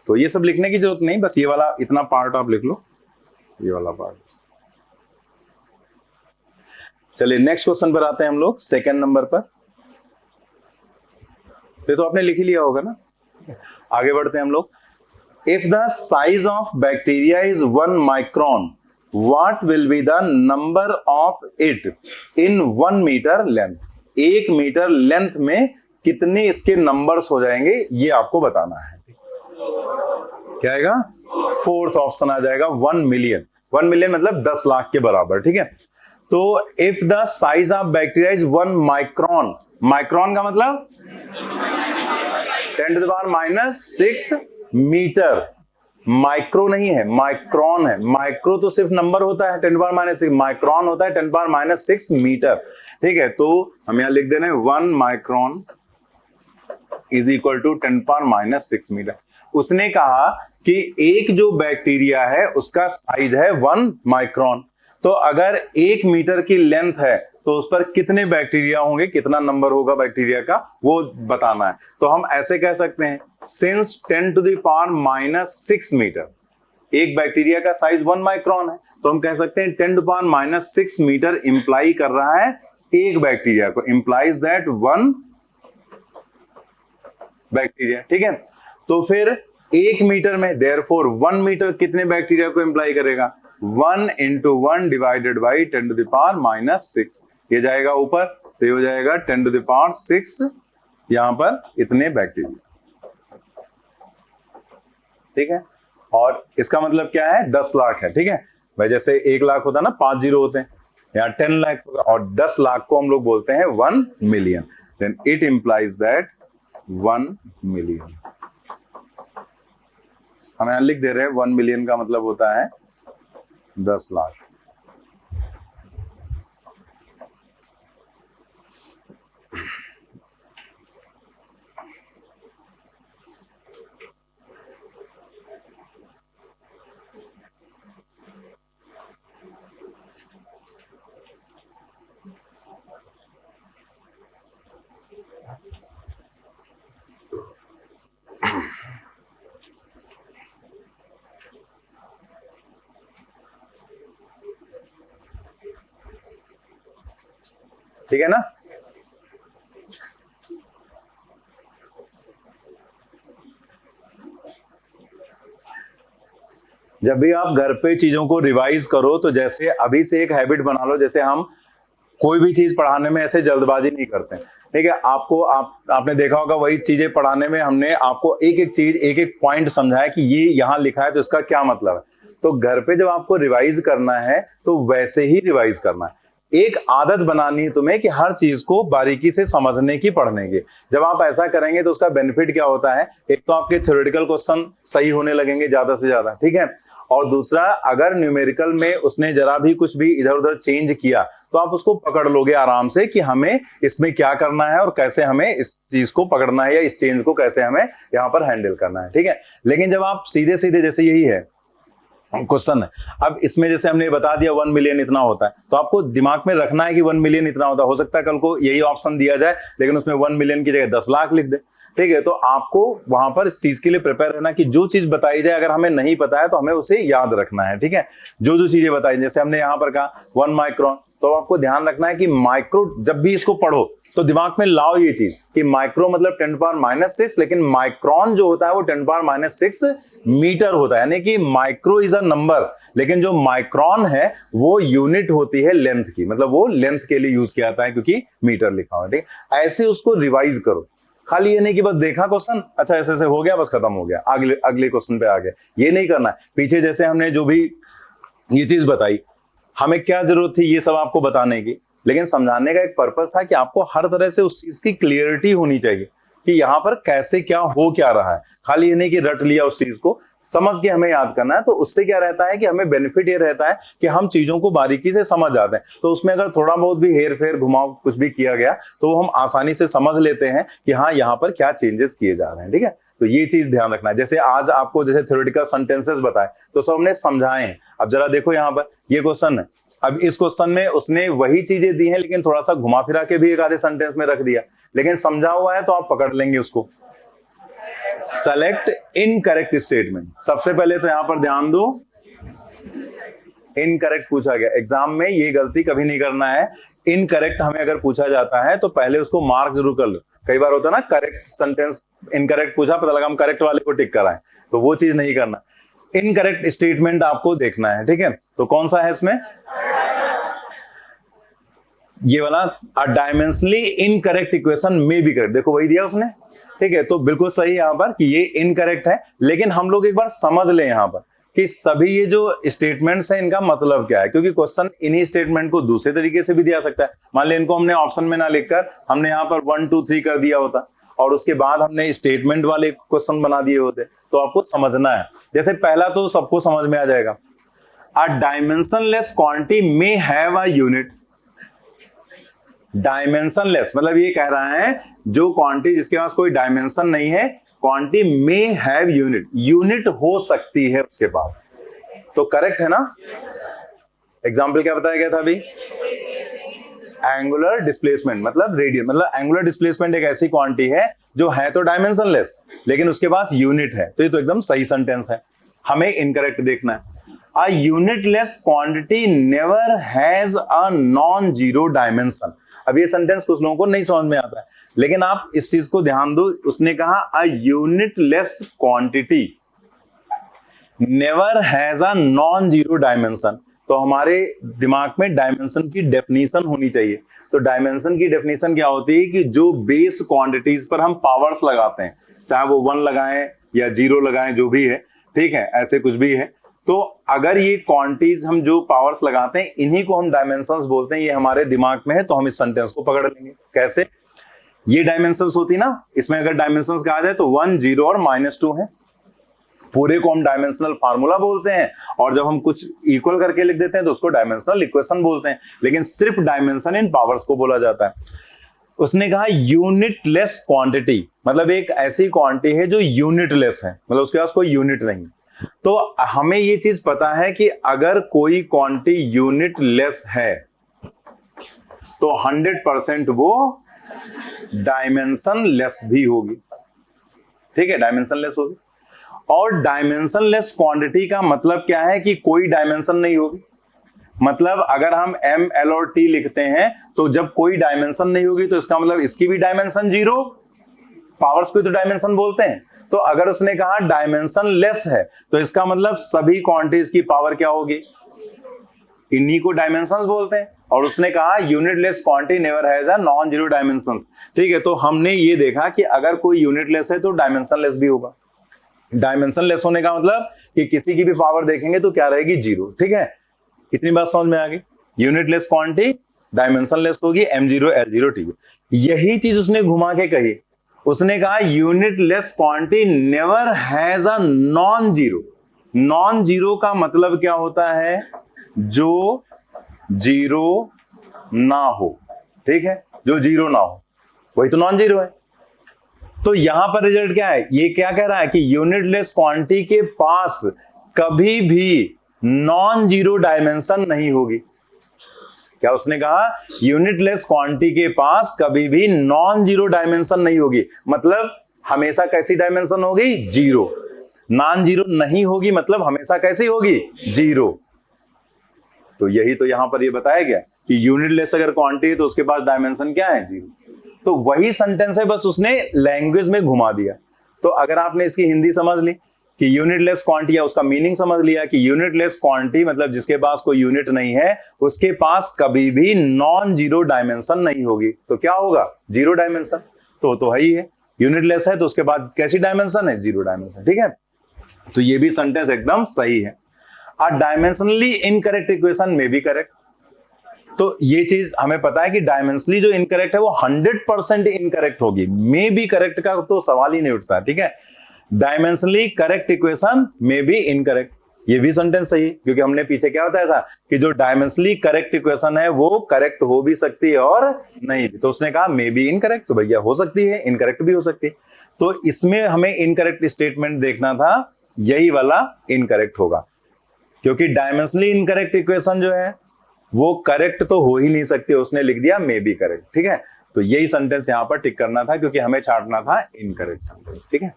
तो ये सब लिखने की जरूरत नहीं, बस ये वाला इतना पार्ट आप लिख लो, ये वाला पार्ट। चलिए नेक्स्ट क्वेश्चन पर आते हैं हम लोग, सेकंड नंबर पर। तो आपने लिख ही लिया होगा ना, आगे बढ़ते हैं हम लोग। If the size of bacteria is 1 micron, what will be the number of it in 1 metre length. 1 metre length में कितने इसके नंबर्स हो जाएंगे ये आपको बताना है। क्या आएगा, 4th ऑप्शन आ जाएगा 1 मिलियन। 1 मिलियन मतलब 10 लाख के बराबर, ठीक है। तो if the size of bacteria is 1 micron, micron का मतलब 10⁻⁻⁶ मीटर, माइक्रो नहीं है, माइक्रॉन है। माइक्रो तो सिर्फ नंबर होता है 10⁻⁶, माइक्रॉन होता है 10⁻⁶ मीटर। ठीक है, तो हम यहां लिख दे रहे हैं 1 micron is equal to 10⁻⁶ metre. उसने कहा कि एक जो बैक्टीरिया है उसका साइज है 1 माइक्रॉन, तो अगर 1 मीटर की लेंथ है तो उस पर कितने बैक्टीरिया होंगे, कितना नंबर होगा बैक्टीरिया का, वो बताना है। तो हम ऐसे कह सकते हैं, सिंस 10⁻⁻⁶ मीटर, एक बैक्टीरिया का साइज 1 माइक्रॉन है, तो हम कह सकते हैं 10⁻⁶ मीटर इंप्लाई कर रहा है एक बैक्टीरिया को, इंप्लाइज दैट 1 बैक्टीरिया। ठीक है, तो फिर 1 मीटर में देयरफॉर 1 मीटर कितने बैक्टीरिया को इंप्लाई करेगा, 1 × 1 डिवाइडेड बाई 10⁻⁻⁶। ये जाएगा ऊपर, तो ये हो जाएगा 10⁻⁶, यहां पर इतने बैक्टीरिया। ठीक है, और इसका मतलब क्या है, 10 लाख है। ठीक है भाई, जैसे 1 लाख होता है ना, 5 जीरो होते हैं, यहाँ 10 लाख, और 10 लाख को हम लोग बोलते हैं 1 million. Then it implies that 1 million. हम यहां लिख दे रहे हैं 1 मिलियन का मतलब होता है 10 लाख। ठीक है ना, जब भी आप घर पे चीजों को रिवाइज करो तो जैसे अभी से एक हैबिट बना लो, जैसे हम कोई भी चीज पढ़ाने में ऐसे जल्दबाजी नहीं करते। ठीक है, आपने देखा होगा वही चीजें पढ़ाने में हमने आपको एक एक चीज, एक एक पॉइंट समझाया कि ये यहां लिखा है तो इसका क्या मतलब है। तो घर पे जब आपको रिवाइज करना है तो वैसे ही रिवाइज करना है। एक आदत बनानी है तुम्हें कि हर चीज को बारीकी से समझने की, पढ़ने की। जब आप ऐसा करेंगे तो उसका बेनिफिट क्या होता है, एक तो आपके थ्योरेटिकल क्वेश्चन सही होने लगेंगे ज्यादा से ज्यादा। ठीक है, और दूसरा, अगर न्यूमेरिकल में उसने जरा भी कुछ भी इधर उधर चेंज किया तो आप उसको पकड़ लोगे आराम से कि हमें इसमें क्या करना है और कैसे हमें इस चीज को पकड़ना है या इस चेंज को कैसे हमें यहाँ पर हैंडल करना है। ठीक है, लेकिन जब आप सीधे सीधे, जैसे यही है क्वेश्चन है, अब इसमें जैसे हमने बता दिया 1 मिलियन इतना होता है, तो आपको दिमाग में रखना है कि 1 मिलियन इतना होता है। हो सकता है कल को यही ऑप्शन दिया जाए लेकिन उसमें 1 मिलियन की जगह 10 लाख लिख दे। ठीक है, तो आपको वहां पर इस चीज के लिए प्रिपेयर रहना कि जो चीज बताई जाए अगर हमें नहीं पता है तो हमें उसे याद रखना है। ठीक है, जो चीजें बताई, जैसे हमने यहाँ पर कहा 1 माइक्रॉन, तो आपको ध्यान रखना है कि माइक्रो, जब भी इसको पढ़ो तो दिमाग में लाओ ये चीज कि माइक्रो मतलब 10⁻⁶, लेकिन माइक्रॉन जो होता है वो 10⁻⁶ मीटर होता है। यानी कि माइक्रो इज अ नंबर, लेकिन जो माइक्रॉन है वो यूनिट होती है लेंथ की, मतलब वो लेंथ के लिए यूज किया जाता है क्योंकि मीटर लिखा हुआ है। ठीक, ऐसे उसको रिवाइज करो। खाली ये नहीं कि बस देखा क्वेश्चन, अच्छा ऐसे ऐसे हो गया, बस खत्म हो गया, अगले क्वेश्चन पे आ गया, ये नहीं करना है। पीछे जैसे हमने जो भी ये चीज बताई, हमें क्या जरूरत थी ये सब आपको बताने की, लेकिन समझाने का एक पर्पस था कि आपको हर तरह से उस चीज की क्लियरिटी होनी चाहिए कि यहाँ पर कैसे क्या हो क्या रहा है। खाली ये नहीं कि रट लिया उस चीज को, समझ के हमें याद करना है। तो उससे क्या रहता है कि हमें बेनिफिट ये रहता है कि हम चीजों को बारीकी से समझ जाते हैं। तो उसमें अगर थोड़ा बहुत भी हेर फेर घुमाव कुछ भी किया गया तो हम आसानी से समझ लेते हैं कि हाँ यहाँ पर क्या चेंजेस किए जा रहे हैं। ठीक है, तो ये चीज ध्यान रखना है। जैसे आज आपको जैसे थ्योरेटिकल सेंटेंसेस बताए तो सब हमने समझाए। अब जरा देखो यहाँ पर ये क्वेश्चन है, अब इस क्वेश्चन में उसने वही चीजें दी हैं लेकिन थोड़ा सा घुमा फिरा के भी एक आधे सेंटेंस में रख दिया, लेकिन समझा हुआ है तो आप पकड़ लेंगे उसको। सेलेक्ट इनकरेक्ट स्टेटमेंट, सबसे पहले तो यहां पर ध्यान दो, इनकरेक्ट पूछा गया। एग्जाम में ये गलती कभी नहीं करना है, इनकरेक्ट हमें अगर पूछा जाता है तो पहले उसको मार्क जरूर कर लो। कई बार होता है ना, करेक्ट सेंटेंस इनकरेक्ट पूछा, पता लगा हम करेक्ट वाले को टिक कराएं, तो वो चीज नहीं करना। इनकरेक्ट स्टेटमेंट आपको देखना है। ठीक है, तो कौन सा है इसमें, ये वाला, अ डायमेंशनली इनकरेक्ट इक्वेशन में बी करेक्ट, देखो वही दिया उसने। ठीक है, तो बिल्कुल सही यहां पर कि ये इनकरेक्ट है, लेकिन हम लोग एक बार समझ लें यहां पर कि सभी ये जो स्टेटमेंट्स हैं इनका मतलब क्या है, क्योंकि क्वेश्चन इन्हीं स्टेटमेंट को दूसरे तरीके से भी दिया सकता है। मान ली इनको हमने ऑप्शन में ना लिखकर हमने यहाँ पर 1 2 3 कर दिया होता और उसके बाद हमने स्टेटमेंट वाले क्वेश्चन बना दिए होते, तो आपको समझना है। जैसे पहला तो सबको समझ में आ जाएगा, a dimensionless quantity may have a unit. Dimensionless मतलब ये कह रहा है जो क्वांटिटी जिसके पास कोई डायमेंशन नहीं है, quantity may have unit, unit हो सकती है उसके पास, तो करेक्ट है ना। एग्जाम्पल क्या बताया गया था अभी, एंगुलर डिस्प्लेसमेंट मतलब रेडियस, मतलब एंगुलर डिस्प्लेसमेंट एक ऐसी क्वांटिटी है जो है तो डायमेंशनलेस लेकिन उसके पास यूनिट है, तो ये तो एकदम सही सेंटेंस है। हमें इनकरेक्ट देखना है, a unitless quantity never has a non zero dimension. अब ये सेंटेंस कुछ लोगों को नहीं समझ में आता है, लेकिन आप इस चीज को ध्यान दो, उसने कहा a unitless quantity never has a non zero dimension, तो हमारे दिमाग में डायमेंशन की डेफिनेशन होनी चाहिए। तो डायमेंशन की डेफिनेशन क्या होती है कि जो बेस क्वांटिटीज पर हम पावर्स लगाते हैं, चाहे वो 1 लगाएं या 0 लगाएं, जो भी है, ठीक है, ऐसे कुछ भी है, तो अगर ये क्वांटिटीज हम जो पावर्स लगाते हैं इन्हीं को हम डायमेंशंस बोलते हैं। ये हमारे दिमाग में है तो हम इस सेंटेंस को पकड़ लेंगे। कैसे, ये डायमेंशंस होती ना, इसमें अगर डायमेंशंस कहा जाए तो 1, 0 और -2 है, पूरे को हम डायमेंशनल फार्मूला बोलते हैं, और जब हम कुछ इक्वल करके लिख देते हैं तो उसको डायमेंशनल इक्वेशन बोलते हैं, लेकिन सिर्फ डायमेंशन इन पावर्स को बोला जाता है। उसने कहा यूनिटलेस क्वांटिटी मतलब एक ऐसी क्वांटिटी है जो यूनिटलेस है, मतलब उसके पास कोई यूनिट नहीं। तो हमें ये चीज पता है कि अगर कोई क्वांटिटी यूनिटलेस है तो 100% वो डायमेंशनलेस भी होगी, ठीक है, डायमेंशनलेस होगी। और डायमेंशनलेस क्वांटिटी का मतलब क्या है कि कोई डायमेंशन नहीं होगी, मतलब अगर हम m, l और t लिखते हैं तो जब कोई डायमेंशन नहीं होगी तो इसका मतलब इसकी भी डायमेंशन 0, पावर्स को तो डायमेंशन बोलते हैं। तो अगर उसने कहा डायमेंशन लेस है तो इसका मतलब सभी क्वांटिटीज की पावर क्या होगी, इन्हीं को डायमेंशंस बोलते हैं। और उसने कहा unitless quantity never has a non zero dimensions, ठीक है। तो हमने ये देखा कि अगर कोई यूनिटलेस है तो डायमेंशनलेस भी होगा। डायमेंशनलेस होने का मतलब कि किसी की भी पावर देखेंगे तो क्या रहेगी, 0, ठीक है। इतनी बात समझ में आ गई, यूनिटलेस क्वांटिटी डायमेंशनलेस होगी, m0 l0, ठीक है। यही चीज उसने घुमा के कही, उसने कहा unitless quantity never has a non zero. Non zero का मतलब क्या होता है, जो 0 ना हो, ठीक है, जो 0 ना हो वही तो नॉन जीरो है। तो यहां पर रिजल्ट क्या है, ये क्या कह रहा है कि यूनिटलेस क्वांटिटी के पास कभी भी नॉन जीरो डायमेंशन नहीं होगी। क्या उसने कहा, यूनिटलेस क्वांटिटी के पास कभी भी नॉन जीरो डायमेंशन नहीं होगी, मतलब हमेशा कैसी डायमेंशन होगी, 0। नॉन जीरो नहीं होगी मतलब हमेशा कैसी होगी, 0। तो यही तो यहां पर ये बताया गया कि यूनिटलेस अगर क्वांटिटी है तो उसके पास डायमेंशन क्या है, 0। तो वही सेंटेंस है, बस उसने लैंग्वेज में घुमा दिया। तो अगर आपने इसकी हिंदी समझ ली कि यूनिटलेस क्वांटिटी, या उसका मीनिंग समझ लिया कि यूनिटलेस क्वांटिटी मतलब जिसके पास कोई यूनिट नहीं है उसके पास कभी भी नॉन जीरो डायमेंशन नहीं होगी, तो क्या होगा, 0 डायमेंशन। तो है ही है, यूनिटलेस है तो उसके बाद कैसी डायमेंशन है, 0 डायमेंशन, ठीक है। तो ये भी सेंटेंस एकदम सही है। अ डायमेंशनली इनकरेक्ट इक्वेशन में बी करेक्ट। तो ये चीज हमें पता है कि डायमेंशनली जो इनकरेक्ट है वो 100% इनकरेक्ट होगी, मे बी करेक्ट का तो सवाल ही नहीं उठता, ठीक है। डायमेंशनली करेक्ट इक्वेशन में बी इनकरेक्ट, ये भी सेंटेंस सही, क्योंकि हमने पीछे क्या बताया था कि जो डायमेंशनली करेक्ट इक्वेशन है वो करेक्ट हो भी सकती है और नहीं भी। तो उसने कहा मे बी इनकरेक्ट, तो भैया हो सकती है, इनकरेक्ट भी हो सकती है। तो इसमें हमें इनकरेक्ट स्टेटमेंट देखना था, यही वाला इनकरेक्ट होगा, क्योंकि डायमेंशनली इनकरेक्ट इक्वेशन जो है वो करेक्ट तो हो ही नहीं सकती, उसने लिख दिया मे बी करेक्ट, ठीक है। तो यही सेंटेंस यहां पर टिक करना था क्योंकि हमें छांटना था इनकरेक्ट सेंटेंस, ठीक है।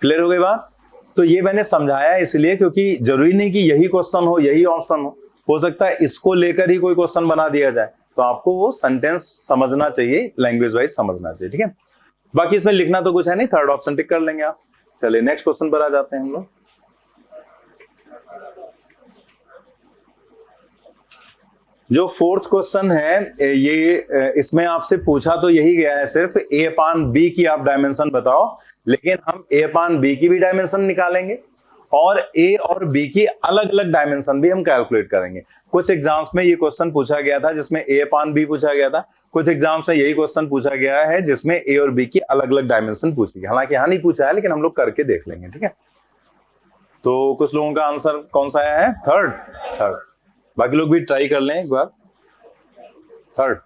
क्लियर हो गई बात। तो ये मैंने समझाया इसलिए क्योंकि जरूरी नहीं कि यही क्वेश्चन हो, यही ऑप्शन हो सकता है इसको लेकर ही कोई क्वेश्चन बना दिया जाए, तो आपको वो सेंटेंस समझना चाहिए, लैंग्वेज वाइज समझना चाहिए, ठीक है। बाकी इसमें लिखना तो कुछ है नहीं, थर्ड ऑप्शन टिक कर लेंगे आप। चलिए नेक्स्ट क्वेश्चन पर आ जाते हैं हम लोग। जो फोर्थ क्वेश्चन है ये इसमें आपसे पूछा तो यही गया है सिर्फ a/b की आप डायमेंशन बताओ, लेकिन हम a/b की भी डायमेंशन निकालेंगे और a और b की अलग अलग डायमेंशन भी हम कैलकुलेट करेंगे। कुछ एग्जाम्स में ये क्वेश्चन पूछा गया था जिसमें a/b पूछा गया था, कुछ एग्जाम्स में यही क्वेश्चन पूछा गया है जिसमें ए और बी की अलग अलग डायमेंशन पूछी गई, हालांकि यहां नहीं पूछा है लेकिन हम लोग करके देख लेंगे, ठीक है। तो कुछ लोगों का आंसर कौन सा आया है? थर्ड। थर्ड। बाकी लोग भी ट्राई कर लें एक बार। थर्ड।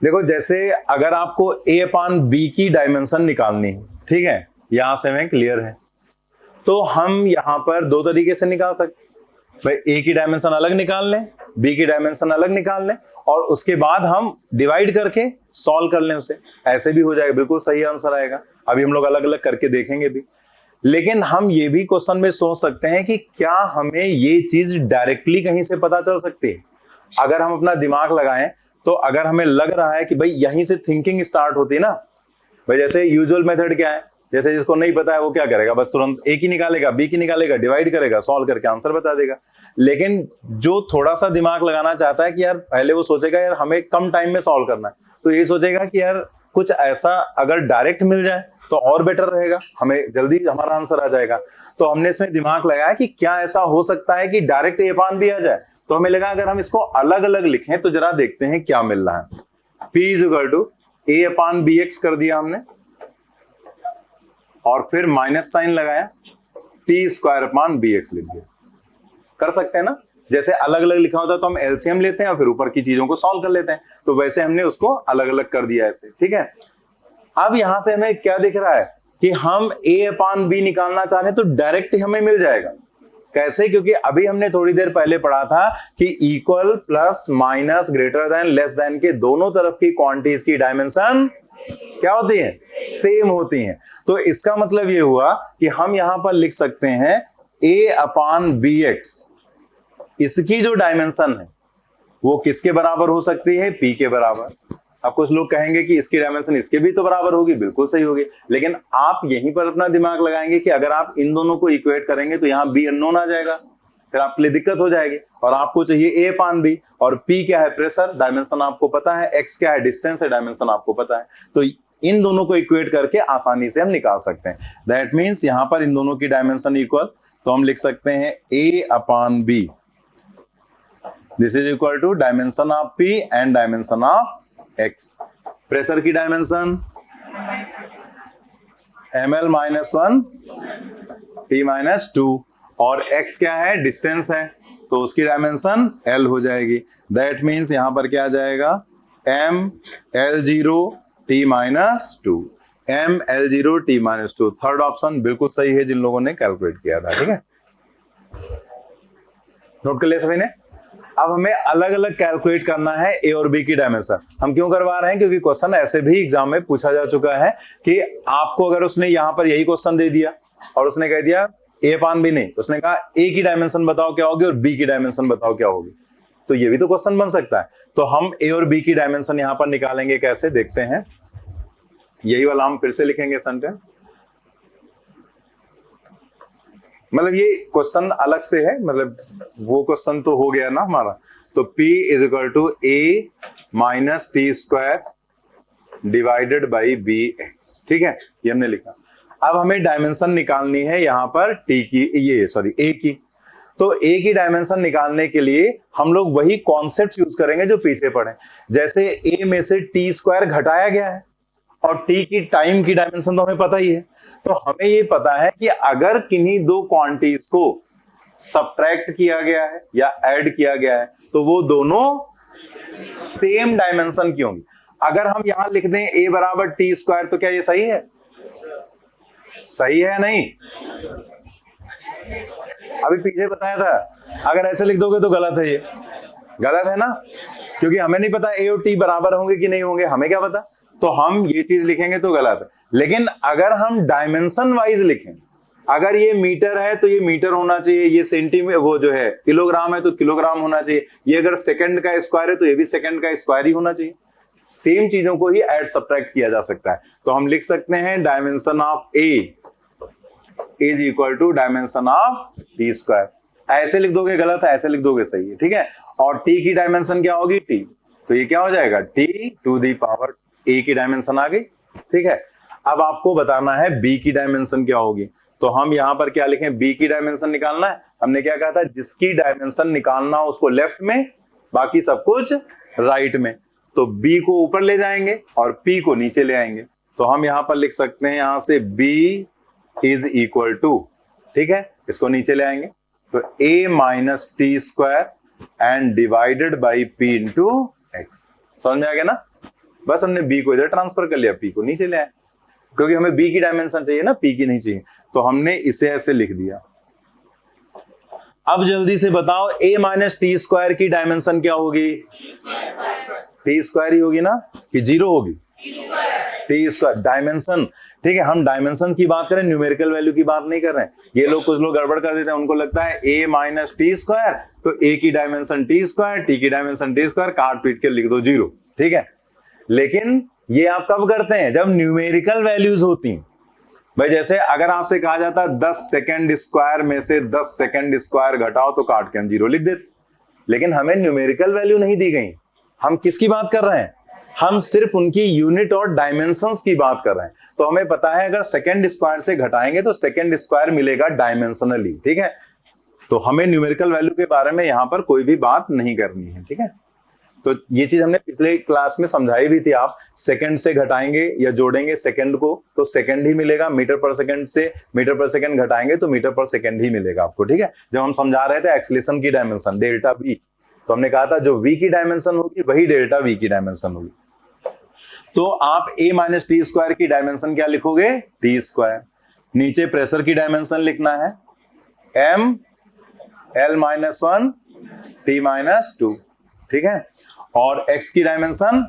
देखो जैसे अगर आपको ए अपान बी की डायमेंशन निकालनी है, ठीक है, यहां से हमें क्लियर है, तो हम यहां पर दो तरीके से निकाल सकते हैं। भाई ए की डायमेंशन अलग निकाल लें, बी की डायमेंशन अलग निकाल लें, और उसके बाद हम डिवाइड करके सॉल्व कर लें उसे, ऐसे भी हो जाएगा, बिल्कुल सही आंसर आएगा। अभी हम लोग अलग अलग करके देखेंगे भी। लेकिन हम ये भी क्वेश्चन में सोच सकते हैं कि क्या हमें ये चीज डायरेक्टली कहीं से पता चल सकती है। अगर हम अपना दिमाग लगाएं तो अगर हमें लग रहा है कि भाई यहीं से थिंकिंग स्टार्ट होती है ना, भाई जैसे यूजुअल मेथड क्या है, जैसे जिसको नहीं पता है वो क्या करेगा, बस तुरंत ए की निकालेगा, बी की निकालेगा, डिवाइड करेगा, सॉल्व करके आंसर बता देगा। लेकिन जो थोड़ा सा दिमाग लगाना चाहता है कि यार पहले वो सोचेगा यार हमें कम टाइम में सॉल्व करना है, तो ये सोचेगा कि यार कुछ ऐसा अगर डायरेक्ट मिल जाए तो और बेटर रहेगा, हमें जल्दी हमारा आंसर आ जाएगा। तो हमने इसमें दिमाग लगाया कि क्या ऐसा हो सकता है कि डायरेक्ट ए अपान बी आ जाए। तो हमें लगा अगर हम इसको अलग अलग लिखें तो जरा देखते हैं क्या मिल रहा है। P is equal to a upon b x कर दिया हमने, और फिर माइनस साइन लगाया, t square upon b x लिख दिया। कर सकते हैं ना, जैसे अलग अलग लिखा होता है तो हम एलसीएम लेते हैं और फिर ऊपर की चीजों को सॉल्व कर लेते हैं, तो वैसे हमने उसको अलग अलग कर दिया ऐसे, ठीक है। अब यहां से हमें क्या दिख रहा है कि हम ए अपान बी निकालना चाह रहे हैं तो डायरेक्ट ही हमें मिल जाएगा। कैसे? क्योंकि अभी हमने थोड़ी देर पहले पढ़ा था कि equal, plus, minus, greater than, less then के दोनों तरफ की क्वांटिटीज की डायमेंशन क्या होती है? सेम होती हैं। तो इसका मतलब ये हुआ कि हम यहां पर लिख सकते हैं ए अपान बी एक्स, इसकी जो डायमेंशन है वो किसके बराबर हो सकती है? पी के बराबर। अब कुछ लोग कहेंगे कि इसकी डायमेंशन इसके भी तो बराबर होगी, बिल्कुल सही होगी, लेकिन आप यहीं पर अपना दिमाग लगाएंगे कि अगर आप इन दोनों को इक्वेट करेंगे तो यहाँ बी अननोन आ जाएगा, फिर आपके लिए दिक्कत हो जाएगी। और आपको चाहिए ए अपान बी, और पी क्या है? प्रेशर, डायमेंशन आपको पता है, एक्स क्या है? डिस्टेंस है, डायमेंशन आपको पता है। तो इन दोनों को इक्वेट करके आसानी से हम निकाल सकते हैं। दैट मीन्स यहाँ पर इन दोनों की डायमेंशन इक्वल, तो हम लिख सकते हैं A upon B, this is equal to dimension of P and dimension of X. Pressure की dimension ml minus 1 t minus 2, और x क्या है? डिस्टेंस है, तो उसकी डायमेंशन l हो जाएगी। दैट मीन्स यहां पर क्या आ जाएगा? m l0 t minus 2, m l0 t minus 2। Third option बिल्कुल सही है जिन लोगों ने कैलकुलेट किया था, ठीक है। नोट कर लिया सभी ने। अब हमें अलग अलग कैलकुलेट करना है ए और बी की डायमेंशन। हम क्यों करवा रहे हैं? क्योंकि क्वेश्चन ऐसे भी एग्जाम में पूछा जा चुका है कि आपको अगर उसने यहां पर यही क्वेश्चन दे दिया और उसने कह दिया ए अपान बी नहीं, उसने कहा ए की डायमेंशन बताओ क्या होगी और बी की डायमेंशन बताओ क्या होगी, तो ये भी तो क्वेश्चन बन सकता है। तो हम ए और बी की डायमेंशन यहां पर निकालेंगे, कैसे देखते हैं। यही वाला हम फिर से लिखेंगे सेंटेंस, मतलब ये क्वेश्चन अलग से है, मतलब वो क्वेश्चन तो हो गया ना हमारा। तो P is equal to a minus t square divided by b x, ठीक है, ये हमने लिखा। अब हमें डायमेंशन निकालनी है यहां पर टी की, ए की। तो ए की डायमेंशन निकालने के लिए हम लोग वही कॉन्सेप्ट यूज करेंगे जो पीछे पढ़े। जैसे ए में से टी स्क्वायर घटाया गया है और टी की टाइम की डायमेंशन तो हमें पता ही है, तो हमें ये पता है कि अगर किन्हीं दो क्वांटिटीज को सब्ट्रैक्ट किया गया है या ऐड किया गया है तो वो दोनों सेम डायमेंशन की होंगी। अगर हम यहां लिख दें a बराबर टी स्क्वायर, तो क्या ये सही है? सही है नहीं? अभी पीछे बताया था, अगर ऐसे लिख दोगे तो गलत है, ये गलत है ना, क्योंकि हमें नहीं पता a और t बराबर होंगे कि नहीं होंगे, हमें क्या पता। तो हम ये चीज लिखेंगे तो गलत है। लेकिन अगर हम डायमेंशन वाइज लिखें, अगर ये मीटर है तो ये मीटर होना चाहिए, ये सेंटीमीटर वो जो है किलोग्राम है तो किलोग्राम होना चाहिए, ये अगर सेकंड का स्क्वायर है तो ये भी सेकंड का स्क्वायर ही होना चाहिए। सेम चीजों को ही ऐड सब्ट्रैक्ट किया जा सकता है। तो हम लिख सकते हैं dimension of a is equal to dimension of t square. ऐसे लिख दोगे गलत है, ऐसे लिख दोगे सही है, ठीक है। और टी की डायमेंशन क्या होगी? टी। तो ये क्या हो जाएगा, टी टू दी पावर ए की डायमेंशन आ गई। ठीक है, अब आपको बताना है बी की डायमेंशन क्या होगी। तो हम यहां पर क्या लिखें, बी की डायमेंशन निकालना है। हमने क्या कहा था, जिसकी डायमेंशन निकालना हो उसको लेफ्ट में, बाकी सब कुछ राइट में। तो बी को ऊपर ले जाएंगे और पी को नीचे ले आएंगे। तो हम यहां पर लिख सकते हैं यहां से बी इज इक्वल टू, ठीक है, इसको नीचे ले आएंगे तो a minus t square and divided by P into x. समझ में आ गया ना? बस हमने b को इधर ट्रांसफर कर लिया, p को नीचे ले आए, क्योंकि हमें b की डायमेंशन चाहिए ना, p की नहीं चाहिए। तो हमने इसे ऐसे लिख दिया। अब जल्दी से बताओ a माइनस टी स्क्वायर की डायमेंशन क्या होगी? टी स्क्वायर ही होगी ना, कि जीरो होगी? T square dimension. ठीक है, हम डायमेंशन की बात करें, न्यूमेरिकल वैल्यू की बात नहीं कर रहे हैं। ये लोग, कुछ लोग गड़बड़ कर देते हैं, उनको लगता है a माइनस टी स्क्वायर, तो a की डायमेंशन टी स्क्वायर, t की डायमेंशन टी स्क्वायर, काट पीट के लिख दो जीरो। ठीक है, लेकिन ये आप कब करते हैं, जब न्यूमेरिकल वैल्यूज होती हैं। भाई जैसे अगर आपसे कहा जाता है 10 सेकंड स्क्वायर में से 10 सेकंड स्क्वायर घटाओ, तो काट के हम जीरो लिख देते। लेकिन हमें न्यूमेरिकल वैल्यू नहीं दी गई, हम किसकी बात कर रहे हैं, हम सिर्फ उनकी यूनिट और डायमेंशंस की बात कर रहे हैं। तो हमें पता है अगर सेकंड स्क्वायर से घटाएंगे तो सेकंड स्क्वायर मिलेगा डायमेंशनली। ठीक है, तो हमें न्यूमेरिकल वैल्यू के बारे में यहां पर कोई भी बात नहीं करनी है। ठीक है, तो ये चीज हमने पिछले क्लास में समझाई भी थी। आप सेकंड से घटाएंगे या जोड़ेंगे सेकंड को तो सेकंड ही मिलेगा, मीटर पर सेकंड से मीटर पर सेकंड घटाएंगे तो मीटर पर सेकंड ही मिलेगा आपको। ठीक है, जब हम समझा रहे थे एक्सीलरेशन की डायमेंशन डेल्टा वी, तो हमने कहा था जो v की डायमेंशन होगी वही डेल्टा v की डायमेंशन होगी। तो आप a माइनस टी स्क्वायर की डायमेंशन क्या लिखोगे, टी स्क्वायर। नीचे प्रेशर की डायमेंशन लिखना है m l minus one T minus two. ठीक है, और x की डायमेंशन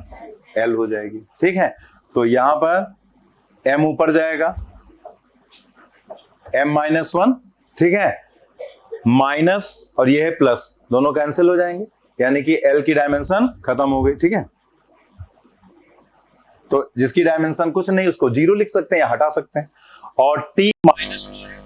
l हो जाएगी। ठीक है, तो यहां पर m ऊपर जाएगा, m माइनस वन, ठीक है, माइनस और ये है प्लस, दोनों कैंसिल हो जाएंगे, यानी कि l की डायमेंशन खत्म हो गई। ठीक है, तो जिसकी डायमेंशन कुछ नहीं उसको जीरो लिख सकते हैं या हटा सकते हैं। और t माइनस